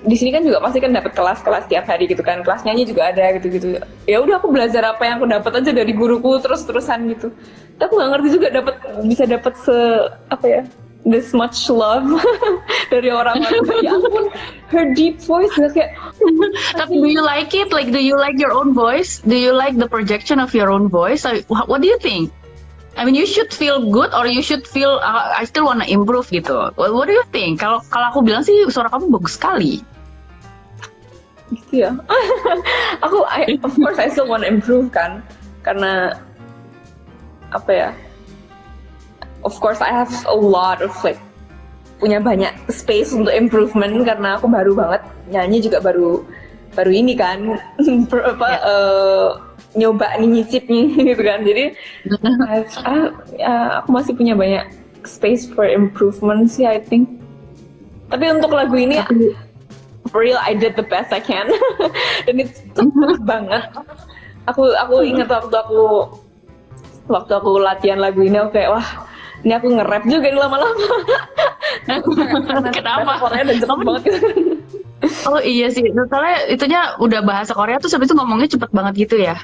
di sini kan juga pasti kan dapat kelas-kelas tiap hari gitu kan, kelas nyanyi juga ada gitu-gitu. Ya udah aku belajar apa yang aku dapat aja dari guruku terus-terusan gitu. Tapi aku nggak ngerti juga bisa dapat this much love dari orang-orang. Ya ampun, her deep voice kayak. Tapi do you like it? Like, do you like your own voice? Do you like the projection of your own voice? What do you think? I mean, you should feel good or you should feel I still wanna improve gitu. What do you think? Kalau aku bilang sih suara kamu bagus sekali. Gitu ya. Of course I still wanna improve kan, karena of course I have a lot of punya banyak space untuk improvement karena aku baru banget nyanyi juga baru ini kan nyoba nyicip gitu kan. Jadi aku masih punya banyak space for improvement sih I think. Tapi untuk lagu ini for real I did the best I can. Dan itu cepet banget. Aku ingat waktu aku latihan lagu ini aku kayak wah, ini aku nge-rap juga nih lama-lama. Kenapa? Korea dan cepet banget gitu. Oh iya sih, soalnya itunya udah bahasa Korea tuh habis itu ngomongnya cepet banget gitu ya.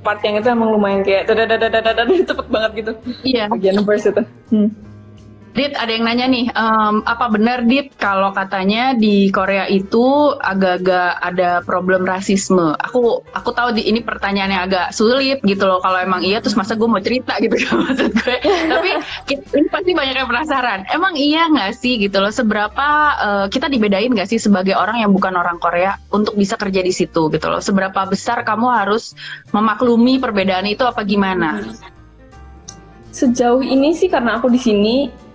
Part yang itu emang lumayan kayak cepet banget gitu. Iya. Bagian verse itu. Dit, ada yang nanya nih, apa benar Dit kalau katanya di Korea itu agak-agak ada problem rasisme? Aku tahu ini pertanyaan yang agak sulit gitu loh. Kalau emang iya, terus masa gue mau cerita gitu kan maksud gue. Tapi ini pasti banyak yang penasaran. Emang iya nggak sih gitu loh? Seberapa kita dibedain nggak sih sebagai orang yang bukan orang Korea untuk bisa kerja di situ gitu loh? Seberapa besar kamu harus memaklumi perbedaan itu apa gimana? Sejauh ini sih karena aku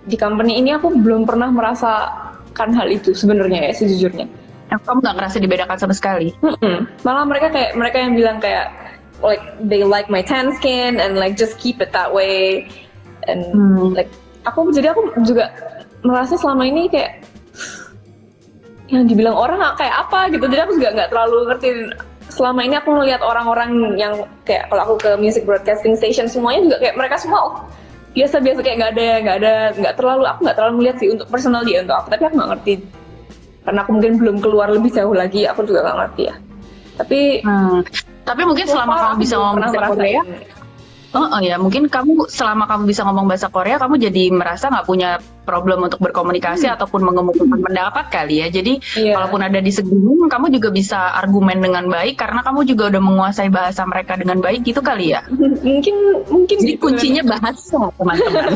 di company ini aku belum pernah merasakan hal itu sebenarnya ya sejujurnya. Kamu nggak ngerasa dibedakan sama sekali? Malah mereka yang bilang kayak like they like my tan skin and like just keep it that way and like aku juga merasa selama ini kayak yang dibilang orang kayak apa gitu, jadi aku juga nggak terlalu ngerti. Selama ini aku ngeliat orang-orang yang kayak kalau aku ke music broadcasting station semuanya juga kayak mereka semua biasa-biasa, kayak nggak terlalu melihat sih untuk personal dia untuk aku, tapi aku nggak ngerti karena aku mungkin belum keluar lebih jauh lagi, aku juga nggak ngerti ya. Tapi mungkin selama kamu bisa ngomong bahasa Korea, ya mungkin selama kamu bisa ngomong bahasa Korea, kamu jadi merasa nggak punya problem untuk berkomunikasi ataupun mengemukakan pendapat kali ya. Jadi kalaupun ada disegugum, kamu juga bisa argumen dengan baik karena kamu juga udah menguasai bahasa mereka dengan baik gitu kali ya. Mungkin jadi gitu, kuncinya bahasa, teman-teman.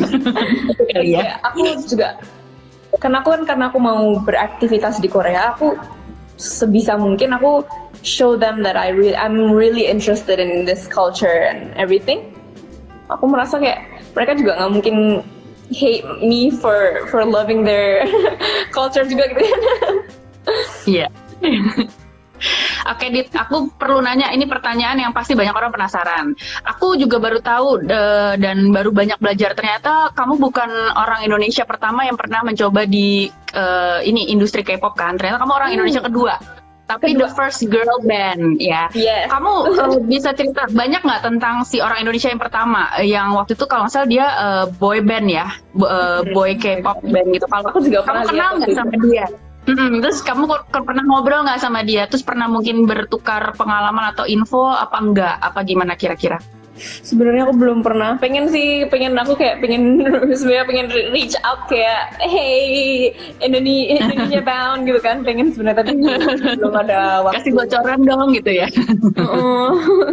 Kali ya. Aku juga karena aku mau beraktivitas di Korea, aku sebisa mungkin aku show them that I'm really interested in this culture and everything. Aku merasa kayak mereka juga nggak mungkin hate me for loving their culture juga gitu. Iya. Oke, Dit, aku perlu nanya, ini pertanyaan yang pasti banyak orang penasaran. Aku juga baru tahu dan baru banyak belajar, ternyata kamu bukan orang Indonesia pertama yang pernah mencoba di industri K-pop kan? Ternyata kamu orang Indonesia kedua. Tapi the first girl band ya. Yes. Kamu bisa cerita banyak nggak tentang si orang Indonesia yang pertama yang waktu itu kalau nggak salah dia boy band ya, boy K-pop band gitu. Kalau aku juga kamu kenal nggak sama dia? Terus kamu pernah ngobrol nggak sama dia? Terus pernah mungkin bertukar pengalaman atau info apa enggak? Apa gimana kira-kira? Sebenarnya aku belum pernah. Pengen sebenarnya pengen reach out kayak hey Indonesia bound gitu kan. Pengen sebenarnya, tapi belum ada waktu. Kasih bocoran dong gitu ya.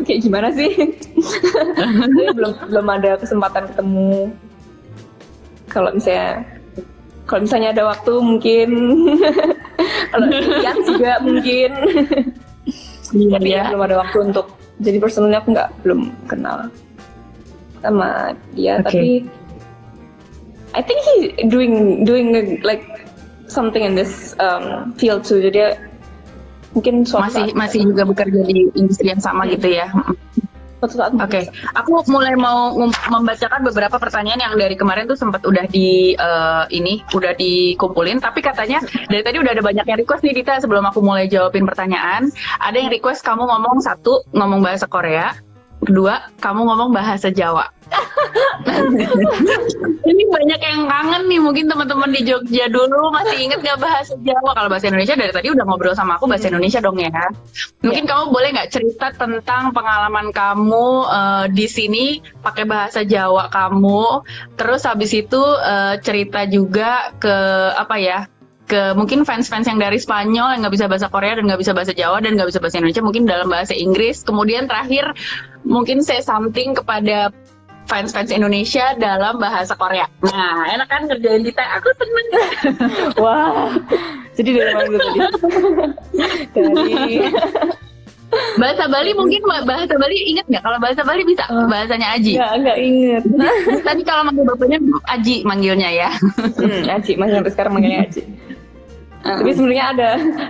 Kayak gimana sih? Tapi belum ada kesempatan ketemu. Kalau misalnya ada waktu mungkin. Kalau lihat juga mungkin. Tapi belum ada waktu untuk. Jadi personalnya aku belum kenal sama dia, tapi I think he doing like something in this field too. Jadi mungkin masih juga bekerja di industri yang sama gitu ya. Oke, aku mulai mau membacakan beberapa pertanyaan yang dari kemarin tuh sempat udah udah dikumpulin, tapi katanya dari tadi udah ada banyak yang request nih Dita. Sebelum aku mulai jawabin pertanyaan, ada yang request kamu ngomong bahasa Korea, kedua kamu ngomong bahasa Jawa. Ini banyak yang kangen nih, mungkin teman-teman di Jogja dulu masih inget gak bahasa Jawa? Kalau bahasa Indonesia dari tadi udah ngobrol sama aku bahasa Indonesia dong ya. Mungkin kamu boleh nggak cerita tentang pengalaman kamu di sini pakai bahasa Jawa kamu, terus habis itu cerita juga ke mungkin fans-fans yang dari Spanyol yang nggak bisa bahasa Korea dan nggak bisa bahasa Jawa dan nggak bisa bahasa Indonesia, mungkin dalam bahasa Inggris. Kemudian terakhir mungkin say something kepada fans-fans Indonesia dalam bahasa Korea. Nah, enak kan ngerjain Dita? Aku seneng. Wah, jadi dari mana dulu tadi? Dari bahasa Bali mungkin, bahasa Bali inget nggak? Kalau bahasa Bali bisa bahasanya Aji. Nggak inget. Tadi kalau manggil bapaknya Aji manggilnya ya. Aji, masih sampai sekarang manggilnya Aji. Tapi sebenarnya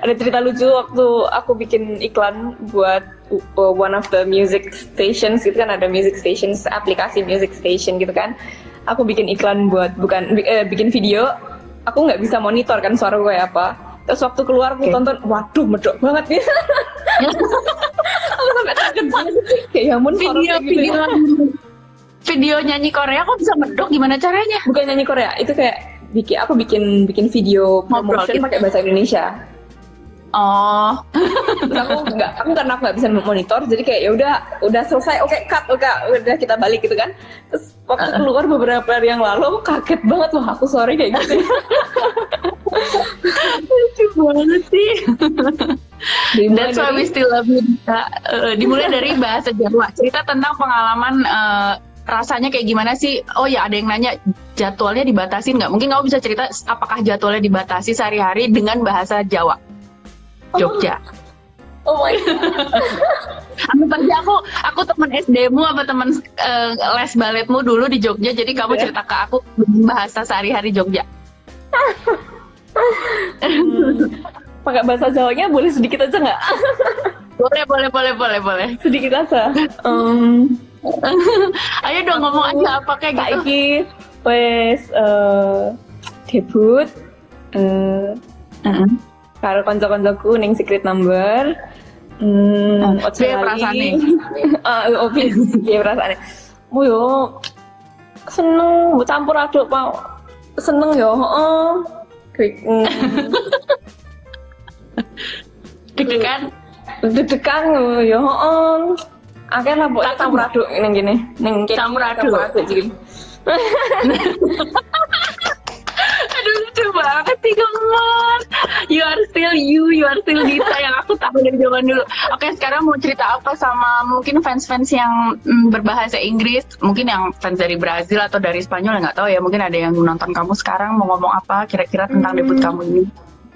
ada cerita lucu waktu aku bikin iklan buat one of the music stations gitu kan, ada music stations, aplikasi music station gitu kan. Aku bikin iklan bikin video, aku nggak bisa monitor kan suara gue apa. Terus waktu keluar aku tonton, waduh medok banget nih. Aku sampai kaget banget. Kayak ya ampun, video nyanyi Korea kok bisa medok, gimana caranya? Bukan nyanyi Korea, itu kayak aku bikin video promotion pakai bahasa Indonesia. Oh. Terus aku karena aku nggak bisa monitor, jadi kayak ya udah selesai, oke, cut, udah kita balik gitu kan. Terus waktu keluar beberapa hari yang lalu, aku kaget banget loh, aku sorry kayak gitu. Lucu banget sih. That's why we still love you. Dimulai dari bahasa Jawa. Cerita tentang pengalaman rasanya kayak gimana sih? Oh ya, ada yang nanya jadwalnya dibatasin nggak? Mungkin kamu bisa cerita apakah jadwalnya dibatasi sehari-hari dengan bahasa Jawa Jogja. Oh my god. Pasti aku teman SD-mu apa teman les baletmu dulu di Jogja, jadi kamu cerita ke aku bahasa sehari-hari Jogja. pakai bahasa Jawanya boleh sedikit aja nggak? Boleh. Sedikit aja. Ayo dong ngomong aja apa kayak gitu. Saiki wes debut karo kanca-kancaku ning Secret Number. Piye perasaane? Piye perasaane? Yo seneng, campur aduk Pak. Seneng yo, heeh. Deg-degan. Deg-degan yo, heeh. Akeh lah pokoknya campur aduk ning kene. Ning kene Campur aduk. iki. Aduh lucu banget sih gemes. You are still you are still Dita yang aku tahu dari zaman dulu. Oke, sekarang mau cerita apa sama mungkin fans-fans yang berbahasa Inggris, mungkin yang fans dari Brazil atau dari Spanyol, nggak tahu ya, mungkin ada yang nonton kamu sekarang, mau ngomong apa kira-kira tentang debut kamu ini?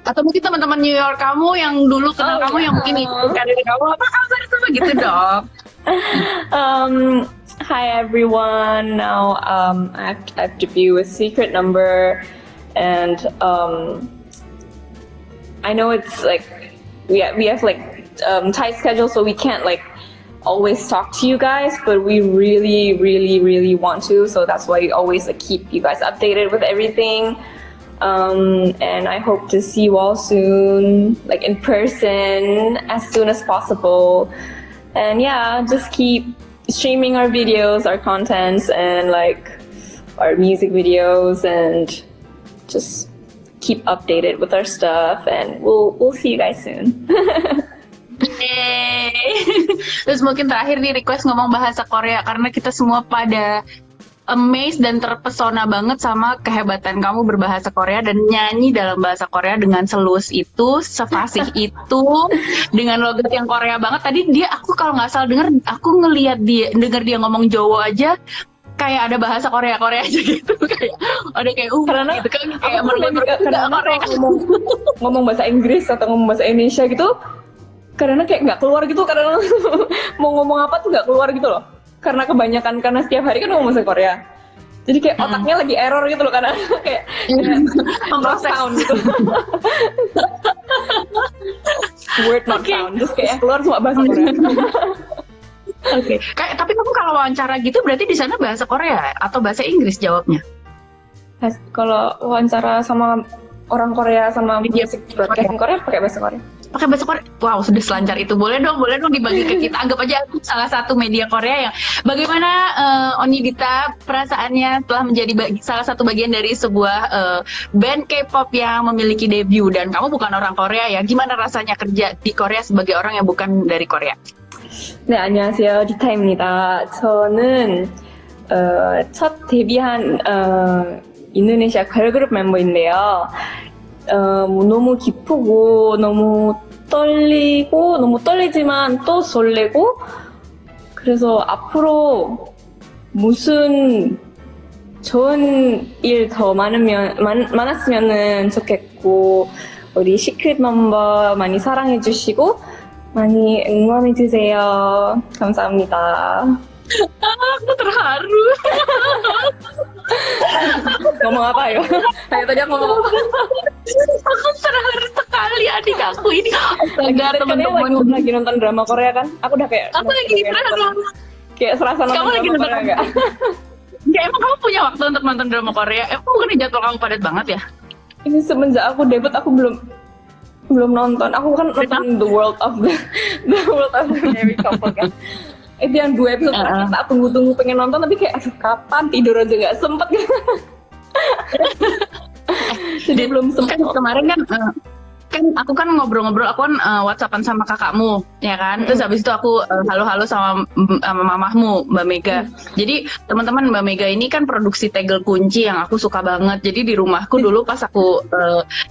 Atau mungkin teman-teman New York kamu yang dulu kenal kamu yang mungkin ikut karir kamu, apa kabar sama gitu dong. Hi everyone. Now I've debuted with Secret Number, and I know it's like we have like tight schedule, so we can't like always talk to you guys, but we really want to. So that's why we always like keep you guys updated with everything. And I hope to see you all soon, like in person, as soon as possible. And yeah, just keep streaming our videos, our contents, and like our music videos, and just keep updated with our stuff. And we'll see you guys soon. Terus mungkin terakhir nih request ngomong bahasa Korea karena kita semua pada amazed dan terpesona banget sama kehebatan kamu berbahasa Korea dan nyanyi dalam bahasa Korea dengan selus itu, sefasih itu, dengan logat yang Korea banget. Tadi aku kalau nggak salah aku ngelihat denger dia ngomong Jawa aja kayak ada bahasa Korea aja gitu, kayak ada kayak karena gitu kan, kayak Korea. Ngomong bahasa Inggris atau ngomong bahasa Indonesia gitu, karena kayak nggak keluar gitu, karena mau ngomong apa tuh nggak keluar gitu loh. Karena kebanyakan, karena setiap hari kan ngomong bahasa Korea, jadi kayak otaknya lagi error gitu loh, karena kayak memproses sound gitu. Word not sound, terus kayak keluar cuma bahasa Korea. Oke. Tapi kamu kalau wawancara gitu berarti di sana bahasa Korea atau bahasa Inggris jawabnya? Kalau wawancara sama orang Korea sama music broadcasting Korea pakai bahasa Korea. Pakai bahasa Korea. Wow, sudah selancar itu. Boleh dong dibagi ke kita. Anggap aja salah satu media Korea yang bagaimana Oni Dita perasaannya telah menjadi salah satu bagian dari sebuah band K-pop yang memiliki debut, dan kamu bukan orang Korea ya. Gimana rasanya kerja di Korea sebagai orang yang bukan dari Korea? 네, 안녕하세요. 디타입니다. 저는 첫 데뷔한 인도네시아 걸그룹 멤버인데요. 너무 기쁘고 너무 떨리고 너무 떨리지만 또 설레고, 그래서 앞으로 무슨 좋은 일 더 많았으면 좋겠고, 우리 시크릿 넘버 많이 사랑해 주시고 많이 응원해 주세요. 감사합니다. Aku terharu. ngomong apa ya? Tadi aku ngomong apa? Aku terharu sekali adik aku ini. Astaga, teman-teman lagi nonton drama Korea kan? Aku udah kayak aku lagi kayak serasa nonton kamu lagi drama nonton Korea enggak? Ya, emang kamu punya waktu untuk nonton drama Korea? Emang bukan jadwal kamu padat banget ya? Ini semenjak aku debut aku belum nonton. Aku kan nonton The World of the Married Couple kan. Itu yang 2 episode terakhir tak tunggu-tunggu pengen nonton, tapi kayak aduh kapan, tidur aja nggak sempet. Jadi belum sempet. Kemarin kan aku kan ngobrol-ngobrol, aku kan WhatsAppan sama kakakmu ya kan, terus habis itu aku halo-halo sama mamahmu Mbak Mega. Jadi teman-teman, Mbak Mega ini kan produksi tegel kunci yang aku suka banget. Jadi di rumahku dulu pas aku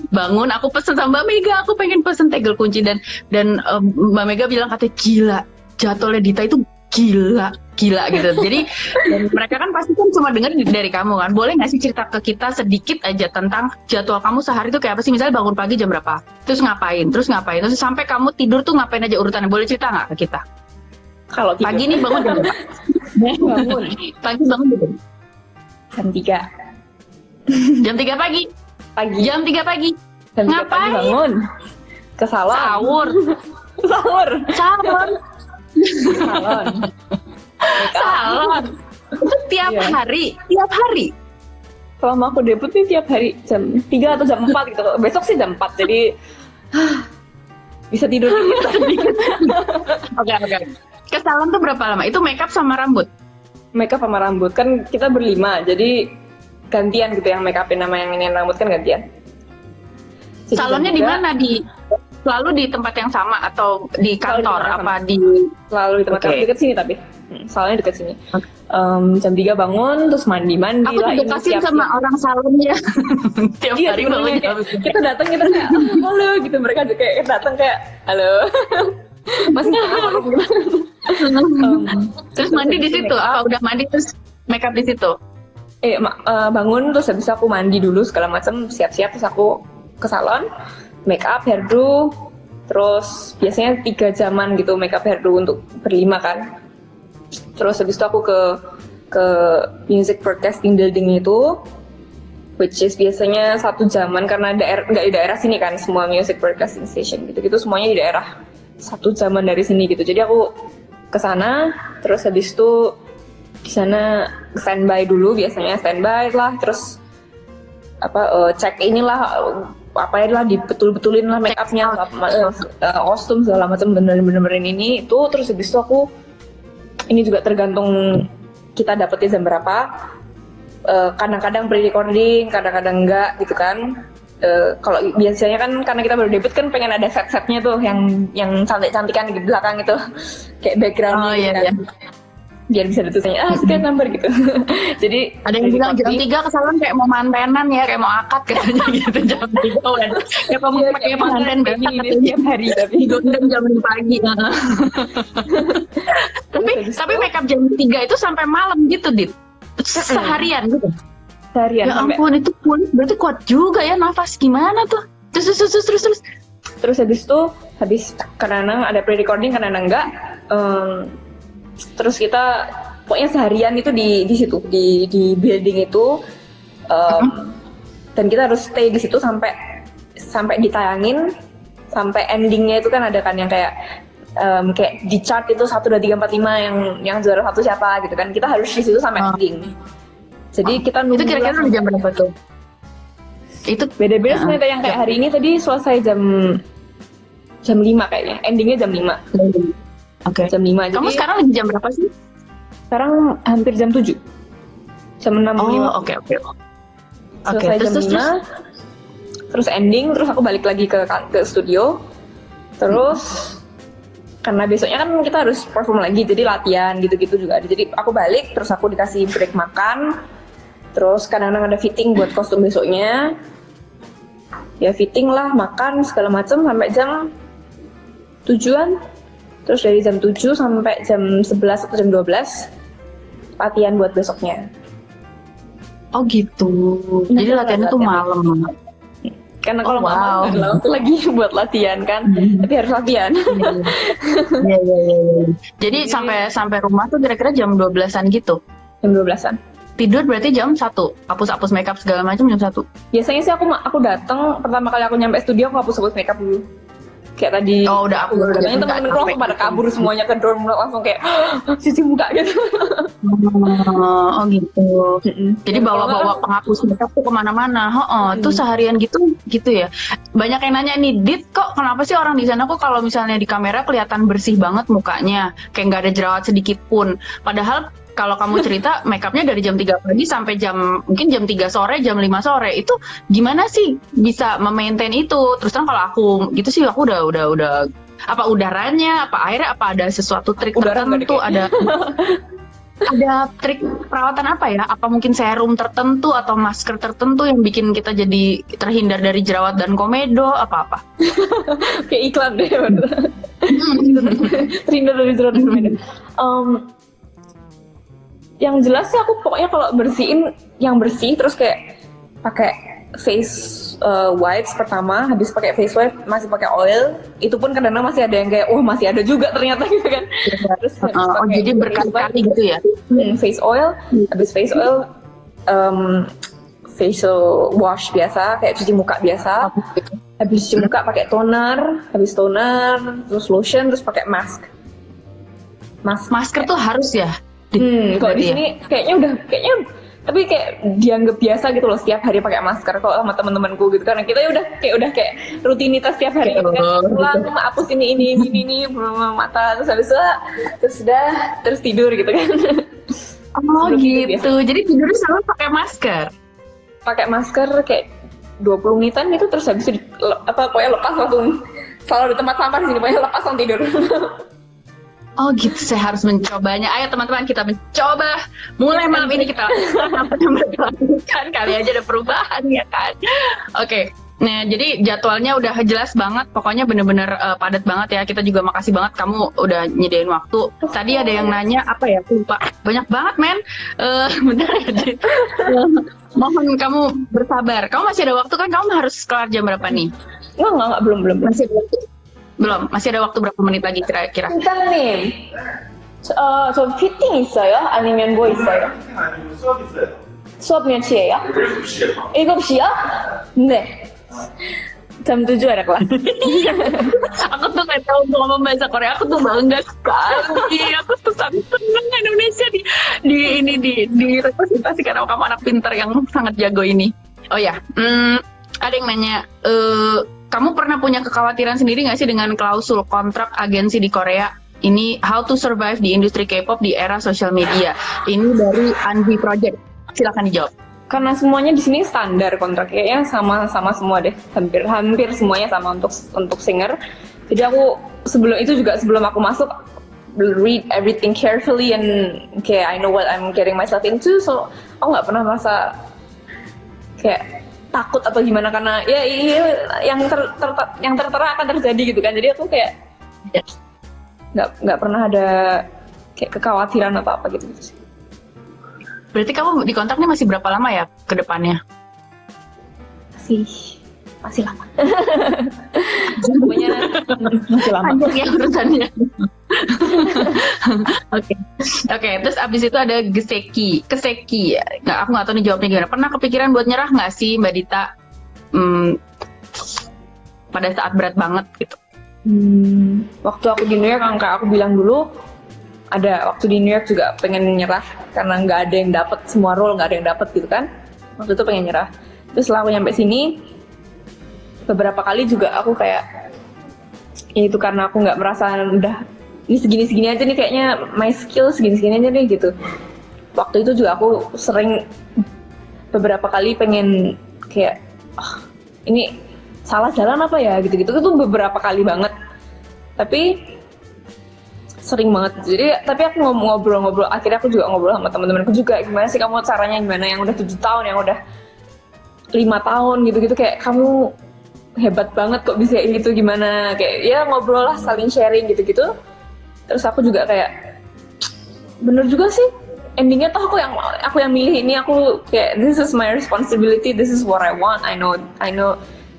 bangun, aku pesen sama Mbak Mega, aku pengen pesen tegel kunci, dan Mbak Mega bilang katanya gila, jadwalnya Dita itu gila gitu. Jadi dan mereka kan pasti kan cuma dengar dari kamu kan. Boleh nggak sih cerita ke kita sedikit aja tentang jadwal kamu sehari itu kayak apa sih? Misalnya bangun pagi jam berapa? Terus ngapain? Terus sampai kamu tidur tuh ngapain aja urutannya? Boleh cerita nggak ke kita? Kalau pagi nih bangun jam berapa? Pagi bangun jam 3. Jam 3 pagi. Jam 3 pagi. Jam 3 ngapain? Pagi bangun. ke salon. Sahur. Sahur. Salon. Salon. Make up. Salon. Itu tiap Iya. hari. Selama aku debut nih tiap hari jam 3 atau jam 4 gitu. Besok sih jam 4, jadi bisa tidur dikit. Oke. Ke salon tuh berapa lama? Itu makeup sama rambut? Makeup sama rambut. Kan kita berlima, jadi gantian gitu yang make upin sama yang ini rambut kan gantian. Jadi Salonnya jam di 3, mana? Selalu di tempat yang sama atau di kantor? tempat yang Apa di... Selalu di tempat Oke. dekat sini tapi. Salonnya dekat sini. Oke. Jam 3 bangun, terus mandi Aku lah, juga ini kasih siap-siap. sama orang salonnya. Tiap Iya, hari sebenarnya bangun kayak kita datang kita kayak halo gitu, mereka juga kayak datang kayak halo. Masih apa gitu. Terus mandi di situ? Apa udah mandi terus makeup di situ? Bangun terus habis aku mandi dulu segala macam, siap-siap, terus aku ke salon, make up, hairdo, terus biasanya 3 jaman gitu make up hairdo untuk berlima kan. Terus habis itu aku ke music broadcasting building itu, which is biasanya 1 jaman karena nggak di daerah sini kan, semua music broadcasting station gitu-gitu semuanya di daerah, 1 jaman dari sini gitu. Jadi aku ke sana, terus habis itu di sana standby dulu, biasanya standby lah, terus cek inilah apa ya lah, dibetul-betulin lah make upnya, kostum segala macam, benerin ini itu. Terus habis itu aku ini juga tergantung kita dapetnya jam berapa. Kadang-kadang pre-recording, kadang-kadang enggak gitu kan. Kalau biasanya kan karena kita baru debut kan pengen ada set-setnya tuh yang cantik-cantikan di belakang itu kayak backgroundnya Oh iya, kan. iya. Biar bisa ditulisnya sekian number gitu. Jadi Ada yang bilang jam 3 ke salon kayak mau mantenan ya, kayak mau akad katanya gitu jam 3 kan. Kayak kamu pakai pengantin kayak besok gini setiap hari tapi digondeng jam 5 pagi. tapi makeup jam 3 itu sampai malam gitu, Dit. Seharian gitu. seharian Ya sampai ampun, itu kulit berarti kuat juga ya, nafas gimana tuh? Terus. habis kadang-kadang ada pre-recording, kadang-kadang enggak. Terus kita pokoknya seharian itu di situ di building itu, dan kita harus stay di situ sampai ditayangin, sampai endingnya itu kan ada kan yang kayak di chart itu 1, 2, 3, 4, 5 yang juara 1 siapa gitu kan, kita harus di situ sampai ending. Jadi kita nunggu. Itu kira-kira udah jam berapa tuh? Itu Beda-beda sebenarnya, yang kayak hari ini tadi selesai jam 5 kayaknya, endingnya jam 5. Oke. Jam 5. Kamu Jadi sekarang lagi jam berapa sih? sekarang hampir jam 7. Jam 6.05. Oh, oke. Selesai jam 5. Terus ending, terus aku balik lagi ke studio. Terus karena besoknya kan kita harus perform lagi, jadi latihan gitu-gitu juga ada. Jadi aku balik, terus aku dikasih break makan. Terus kadang-kadang ada fitting buat kostum besoknya. Ya fitting lah, makan segala macam sampai jam 7-an. Terus dari jam 7 sampai jam 11 atau jam 12 latihan buat besoknya. Oh gitu. Nah, Jadi latihannya tuh malam. Karena kalau wow. malam nggak ada waktu lagi buat latihan kan, tapi harus latihan. Iya. Jadi sampai rumah tuh kira-kira jam 12-an gitu. Jam 12-an. Tidur berarti jam 1. Hapus makeup segala macam jam 1. Biasanya sih aku datang pertama kali aku nyampe studio, aku hapus makeup dulu. Kayak tadi. Oh, udah aku Biasanya temen-temen langsung pada kabur semuanya ke dorm, langsung kayak cuci muka gitu. Oh gitu. Jadi bawa penghapus makeup tuh kemana-mana. Tuh seharian gitu ya. Banyak yang nanya nih, Dit, kok kenapa sih orang di sana kok kalau misalnya di kamera kelihatan bersih banget mukanya, kayak nggak ada jerawat sedikit pun. Padahal kalau kamu cerita makeupnya dari jam 3 pagi sampai mungkin jam 3 sore, jam 5 sore, itu gimana sih bisa memaintain itu? Terus kan kalau aku gitu sih, aku udah apa udaranya, apa airnya, apa ada sesuatu trik tertentu, ada trik perawatan apa ya? Apa mungkin serum tertentu atau masker tertentu yang bikin kita jadi terhindar dari jerawat dan komedo, apa-apa? Kayak iklan deh. Terhindar dari jerawat dan komedo. Yang jelas sih aku pokoknya kalau bersihin yang bersih, terus kayak pakai face wipes pertama, habis pakai face wipe masih pakai oil, itu pun kadang-kadang masih ada yang kayak masih ada juga ternyata gitu kan. Terus jadi berkali-kali gitu ya. Face oil, habis face oil facial wash biasa kayak cuci muka biasa. Habis cuci muka pakai toner, habis toner, terus lotion, terus pakai mask. Masker tuh harus ya? Kalau di Berarti ya? sini kayaknya tapi kayak dianggap biasa gitu loh setiap hari pakai masker kalau sama teman-temanku gitu karena kita udah kayak rutinitas setiap hari gitu kan. Pulang hapus ini mata terus tidur gitu kan. Oh Sebelum tidur gitu. Jadi tidurnya selalu pakai masker. Pakai masker kayak 20 menitan gitu terus habis itu pokoknya lepas langsung selalu di tempat sampah di sini pokoknya lepas langsung tidur. Oh gitu, saya harus mencobanya. Ayo teman-teman kita mencoba. Mulai malam ini kita lakukan apa yang mereka lakukan. Kali aja ada perubahan ya kan. Oke. Nah jadi jadwalnya udah jelas banget. Pokoknya bener-bener padat banget ya. Kita juga makasih banget kamu udah nyediain waktu. Tadi ada yang nanya apa ya? Lupa. Banyak banget men. Bentar ya. Mohon kamu bersabar. Kamu masih ada waktu kan? Kamu harus kelar jam berapa nih? Enggak, belum. Masih ada waktu? Belum. Masih ada waktu berapa menit lagi kira-kira? 일단님, 저 피팅 있어요? 아니면 뭐 있어요? 아니고 수업 있어요. 수업 몇 시에요? 7시요. 7시요? 네. jam 7 ada kelas. Aku tuh gak tahu untuk ngomong bahasa Korea, aku tuh bangga sekali. Aku tuh sangat senang Indonesia direpresentasikan sama kamu anak pintar yang sangat jago ini. Oh ya, ada yang nanya, kamu pernah punya kekhawatiran sendiri nggak sih dengan klausul kontrak agensi di Korea? Ini how to survive di industri K-pop di era sosial media. Ini dari Anvi Project. Silakan dijawab. Karena semuanya di sini standar kontrak kayaknya sama semua deh. Hampir semuanya sama untuk singer. Jadi aku sebelum aku masuk read everything carefully and kayak I know what I'm getting myself into. So aku nggak pernah merasa kayak takut atau gimana karena ya yang tertera akan terjadi gitu kan. Jadi aku kayak nggak pernah ada kayak kekhawatiran apa gitu sih. Berarti kamu di kontraknya masih berapa lama ya ke depannya? Masih lama. Pokoknya masih lama. Panjang ya urusannya. Oke. Terus abis itu ada Keseki. Aku nggak tahu nih jawabnya gimana. Pernah kepikiran buat nyerah nggak sih Mbak Dita? Pada saat berat banget gitu. Waktu aku di New York, aku bilang dulu ada waktu di New York juga pengen nyerah karena nggak ada yang dapat semua role, nggak ada yang dapat gitu kan. Waktu itu pengen nyerah. Terus setelah aku nyampe sini, beberapa kali juga aku kayak ya itu karena aku nggak merasa udah ini segini aja nih kayaknya my skill segini aja nih gitu. Waktu itu juga aku sering beberapa kali pengen kayak ini salah jalan apa ya gitu itu beberapa kali banget. Tapi sering banget. Jadi tapi aku ngobrol akhirnya aku juga ngobrol sama teman-temanku juga gimana sih kamu caranya gimana yang udah 7 tahun yang udah 5 tahun gitu kayak kamu hebat banget kok bisa gitu gimana kayak ya ngobrol lah saling sharing gitu terus aku juga kayak bener juga sih endingnya tuh aku yang milih ini aku kayak this is my responsibility, this is what I want, I know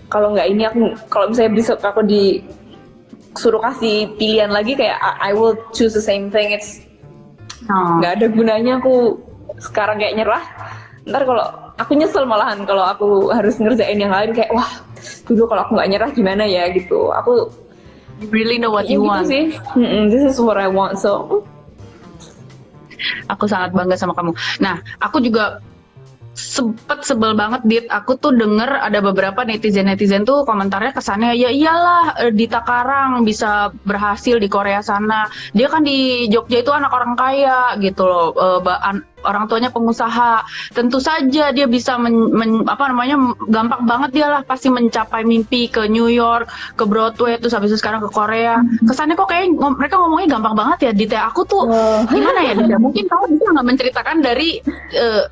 kalau nggak ini kalau misalnya bisa aku disuruh kasih pilihan lagi kayak I will choose the same thing. It's nggak ada gunanya aku sekarang kayak nyerah, ntar kalau aku nyesel malahan kalau aku harus ngerjain yang lain kayak wah dulu kalau aku nggak nyerah gimana ya gitu. Aku You really know what you want. Sih. This is what I want. So aku sangat bangga sama kamu. Nah, aku juga sempet sebel banget Dit, aku tuh denger ada beberapa netizen tuh komentarnya kesannya ya iyalah Dita Karang bisa berhasil di Korea sana, dia kan di Jogja itu anak orang kaya gitu loh, orang tuanya pengusaha, tentu saja dia bisa gampang banget dia lah pasti mencapai mimpi ke New York, ke Broadway, terus habis itu sekarang ke Korea. Kesannya kok kayak mereka ngomongnya gampang banget ya Dita. Aku tuh gimana ya Dita, mungkin kamu bisa nggak menceritakan dari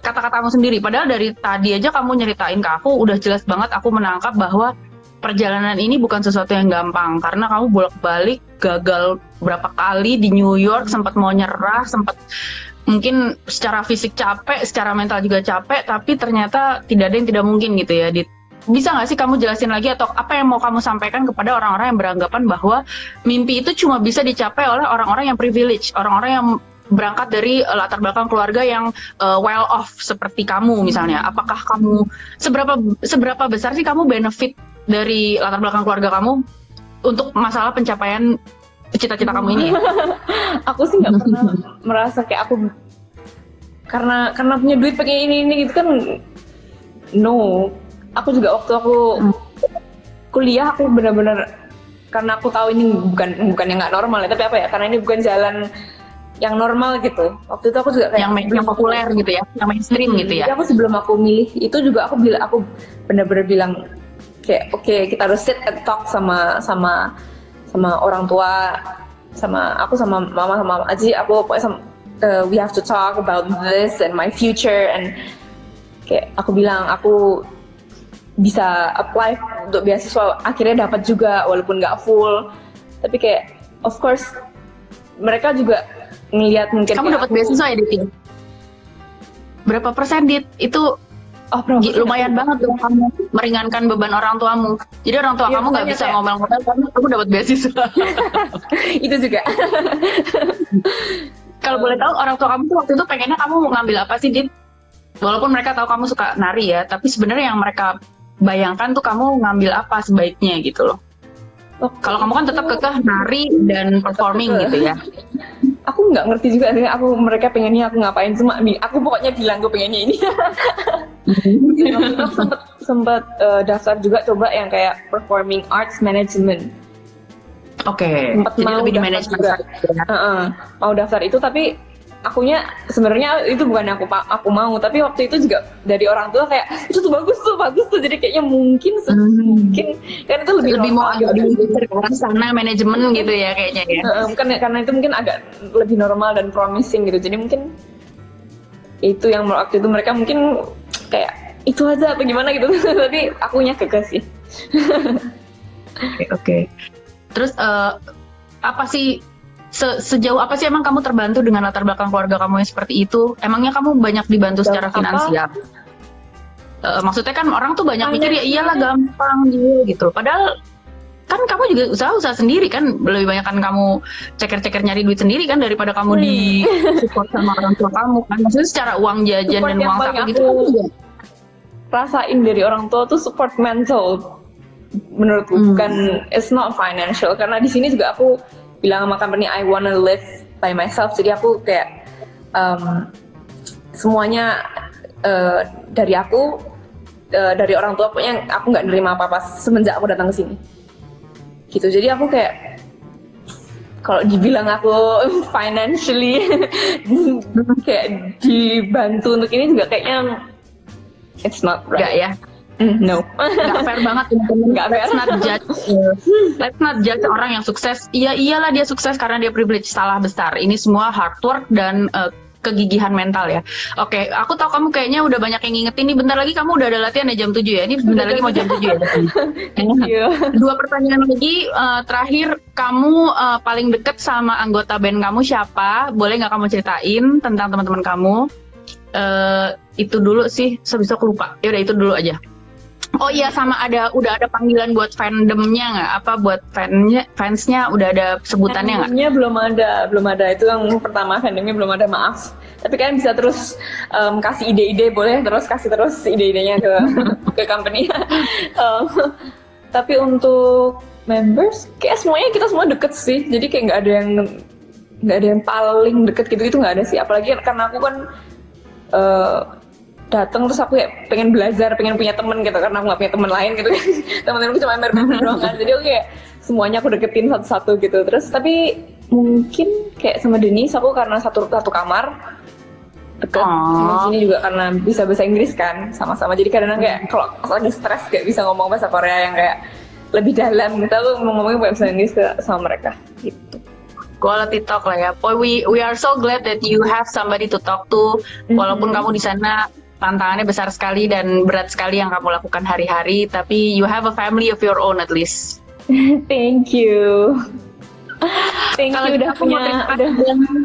kata-katamu sendiri, padahal dari tadi aja kamu nyeritain ke aku udah jelas banget aku menangkap bahwa perjalanan ini bukan sesuatu yang gampang karena kamu bolak-balik gagal berapa kali di New York, sempat mau nyerah, sempat mungkin secara fisik capek, secara mental juga capek, tapi ternyata tidak ada yang tidak mungkin gitu ya. Bisa nggak sih kamu jelasin lagi atau apa yang mau kamu sampaikan kepada orang-orang yang beranggapan bahwa mimpi itu cuma bisa dicapai oleh orang-orang yang privilege, orang-orang yang berangkat dari latar belakang keluarga yang well off seperti kamu misalnya. Apakah kamu seberapa besar sih kamu benefit dari latar belakang keluarga kamu untuk masalah pencapaian cita-cita kamu ini ya? Aku sih nggak pernah merasa kayak aku karena punya duit pakai ini gitu kan. No, aku juga waktu aku kuliah aku benar-benar karena aku tahu ini bukan yang nggak normal ya, tapi apa ya, karena ini bukan jalan yang normal gitu. Waktu itu aku juga kayak yang populer gitu ya, yang mainstream gitu ya. Jadi aku sebelum aku milih itu juga aku benar-benar bilang kayak oke, kita harus sit and talk sama orang tua, sama mama sama Aji, aku pokoknya we have to talk about this and my future, and kayak aku bilang aku bisa apply untuk beasiswa, akhirnya dapat juga walaupun nggak full, tapi kayak of course mereka juga ngelihat mungkin kamu dapat beasiswa ya Dit? Berapa persen Dit? Itu lumayan banget tuh kamu meringankan beban orang tuamu. Jadi orang tua kamu nggak bisa ngomel-ngomel karena kamu dapat beasiswa. Itu juga. Kalau boleh tahu orang tua kamu tuh waktu itu pengennya kamu mau ngambil apa sih Dit? Walaupun mereka tahu kamu suka nari ya, tapi sebenarnya yang mereka bayangkan tuh kamu ngambil apa sebaiknya gitu loh. Kalau kamu kan tetap kekeh nari dan performing gitu ya. Aku nggak ngerti juga sih, mereka pengennya aku ngapain, cuma aku pokoknya bilang aku pengennya ini. Aku sempat daftar juga coba yang kayak performing arts management. Oke. Jadi lebih di manajemen juga. Mau daftar itu, tapi akunya sebenarnya itu bukan aku mau, tapi waktu itu juga dari orang tua kayak itu tuh bagus tuh, jadi kayaknya mungkin kan itu lebih mau normal, agak di sana manajemen gitu ya kayaknya ya. Bukan karena itu mungkin agak lebih normal dan promising gitu, jadi mungkin itu yang waktu itu mereka mungkin kayak itu aja atau gimana gitu. Tapi akunya kekeh sih. Oke. Terus apa sih sejauh apa sih emang kamu terbantu dengan latar belakang keluarga kamu yang seperti itu? Emangnya kamu banyak dibantu secara finansial? Maksudnya kan orang tuh banyak mikir ya iyalah gampang gitu. Padahal kan kamu juga usaha sendiri kan, lebih banyak kan kamu ceker-ceker nyari duit sendiri kan daripada kamu di support sama orang tua kamu kan. Maksudnya secara uang jajan support dan uang saku gitu aku rasain dari orang tua tuh support mental menurutku, bukan it's not financial, karena di sini juga aku bilang sama company I wanna live by myself, jadi aku kayak semuanya dari aku, dari orang tua, pokoknya aku nggak nerima apa-apa semenjak aku datang ke sini gitu. Jadi aku kayak kalau dibilang aku financially kayak dibantu untuk ini juga kayaknya it's not right. Enggak ya? No. Nggak fair banget. Nggak fair. Let's not judge orang yang sukses. Iyalah dia sukses karena dia privilege. Salah besar. Ini semua hard work dan kegigihan mental ya. Oke, aku tahu kamu kayaknya udah banyak yang ngingetin nih. Bentar lagi kamu udah ada latihan ya jam 7 ya. Ini bentar lagi mau jam 7 ya. Thank you. 2 pertanyaan lagi. Terakhir, kamu paling deket sama anggota band kamu siapa? Boleh nggak kamu ceritain tentang teman-teman kamu? Itu dulu sih. Sebisa aku lupa. Ya udah itu dulu aja. Oh iya, sama udah ada panggilan buat fandomnya nggak? Apa buat fansnya udah ada sebutannya nggak? Fandomnya belum ada. Itu yang pertama, fandomnya belum ada, maaf. Tapi kalian bisa terus kasih ide-ide, boleh kasih terus ide-idenya ke company. Tapi untuk members, kayak semuanya kita semua deket sih. Jadi kayak nggak ada yang paling deket gitu nggak ada sih. Apalagi karena aku kan datang terus aku kayak pengen belajar, pengen punya temen gitu, karena aku nggak punya temen lain gitu kan. Temen-temenku cuma member doang kan, jadi aku kayak semuanya aku deketin satu-satu gitu. Terus tapi mungkin kayak sama Denis aku karena satu kamar deket, sama sini juga karena bisa bahasa Inggris kan sama-sama, jadi kadang kayak kalau lagi stres gak bisa ngomong bahasa Korea yang kayak lebih dalam gitu, aku ngomongnya bahasa Inggris sama mereka gitu. Quality talk lah ya. We are so glad that you have somebody to talk to. Walaupun kamu di sana tantangannya besar sekali dan berat sekali yang kamu lakukan hari-hari, tapi you have a family of your own at least. Thank you. Thank Kalau you udah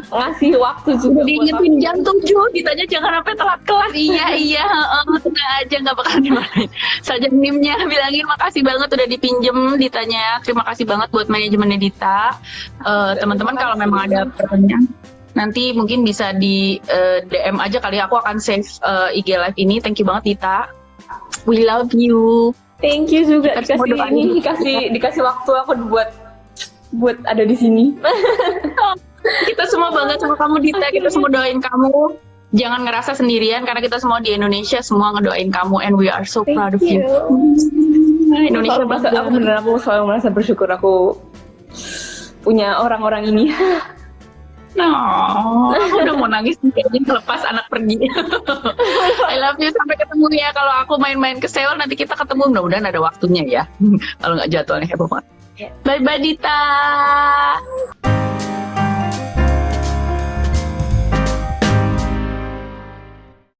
ngasih waktu juga. Diingetin jam 7, ditanya jangan sampai telat kelas. Iya, tenang aja nggak bakal dimarahin. Saja NIM-nya bilangin makasih banget udah dipinjem, ditanya terima kasih banget buat manajemen Dita. Teman-teman kalau memang ada pertanyaan nanti mungkin bisa di DM aja kali, aku akan save IG live ini. Thank you banget Dita. We love you. Thank you juga Kita semua doain. dikasih waktu aku buat ada di sini. Kita semua bangga sama kamu Dita, kita semua doain kamu. Jangan ngerasa sendirian karena kita semua di Indonesia semua ngedoain kamu and we are so proud of you. Indonesia Aku selalu merasa bersyukur aku punya orang-orang ini. Aku udah mau nangis kayaknya lepas anak pergi. I love you, sampai ketemu ya. Kalau aku main-main ke Seoul nanti kita ketemu, mudah-mudahan ada waktunya ya. Kalau nggak jadwalnya heboh banget. Bye bye Dita.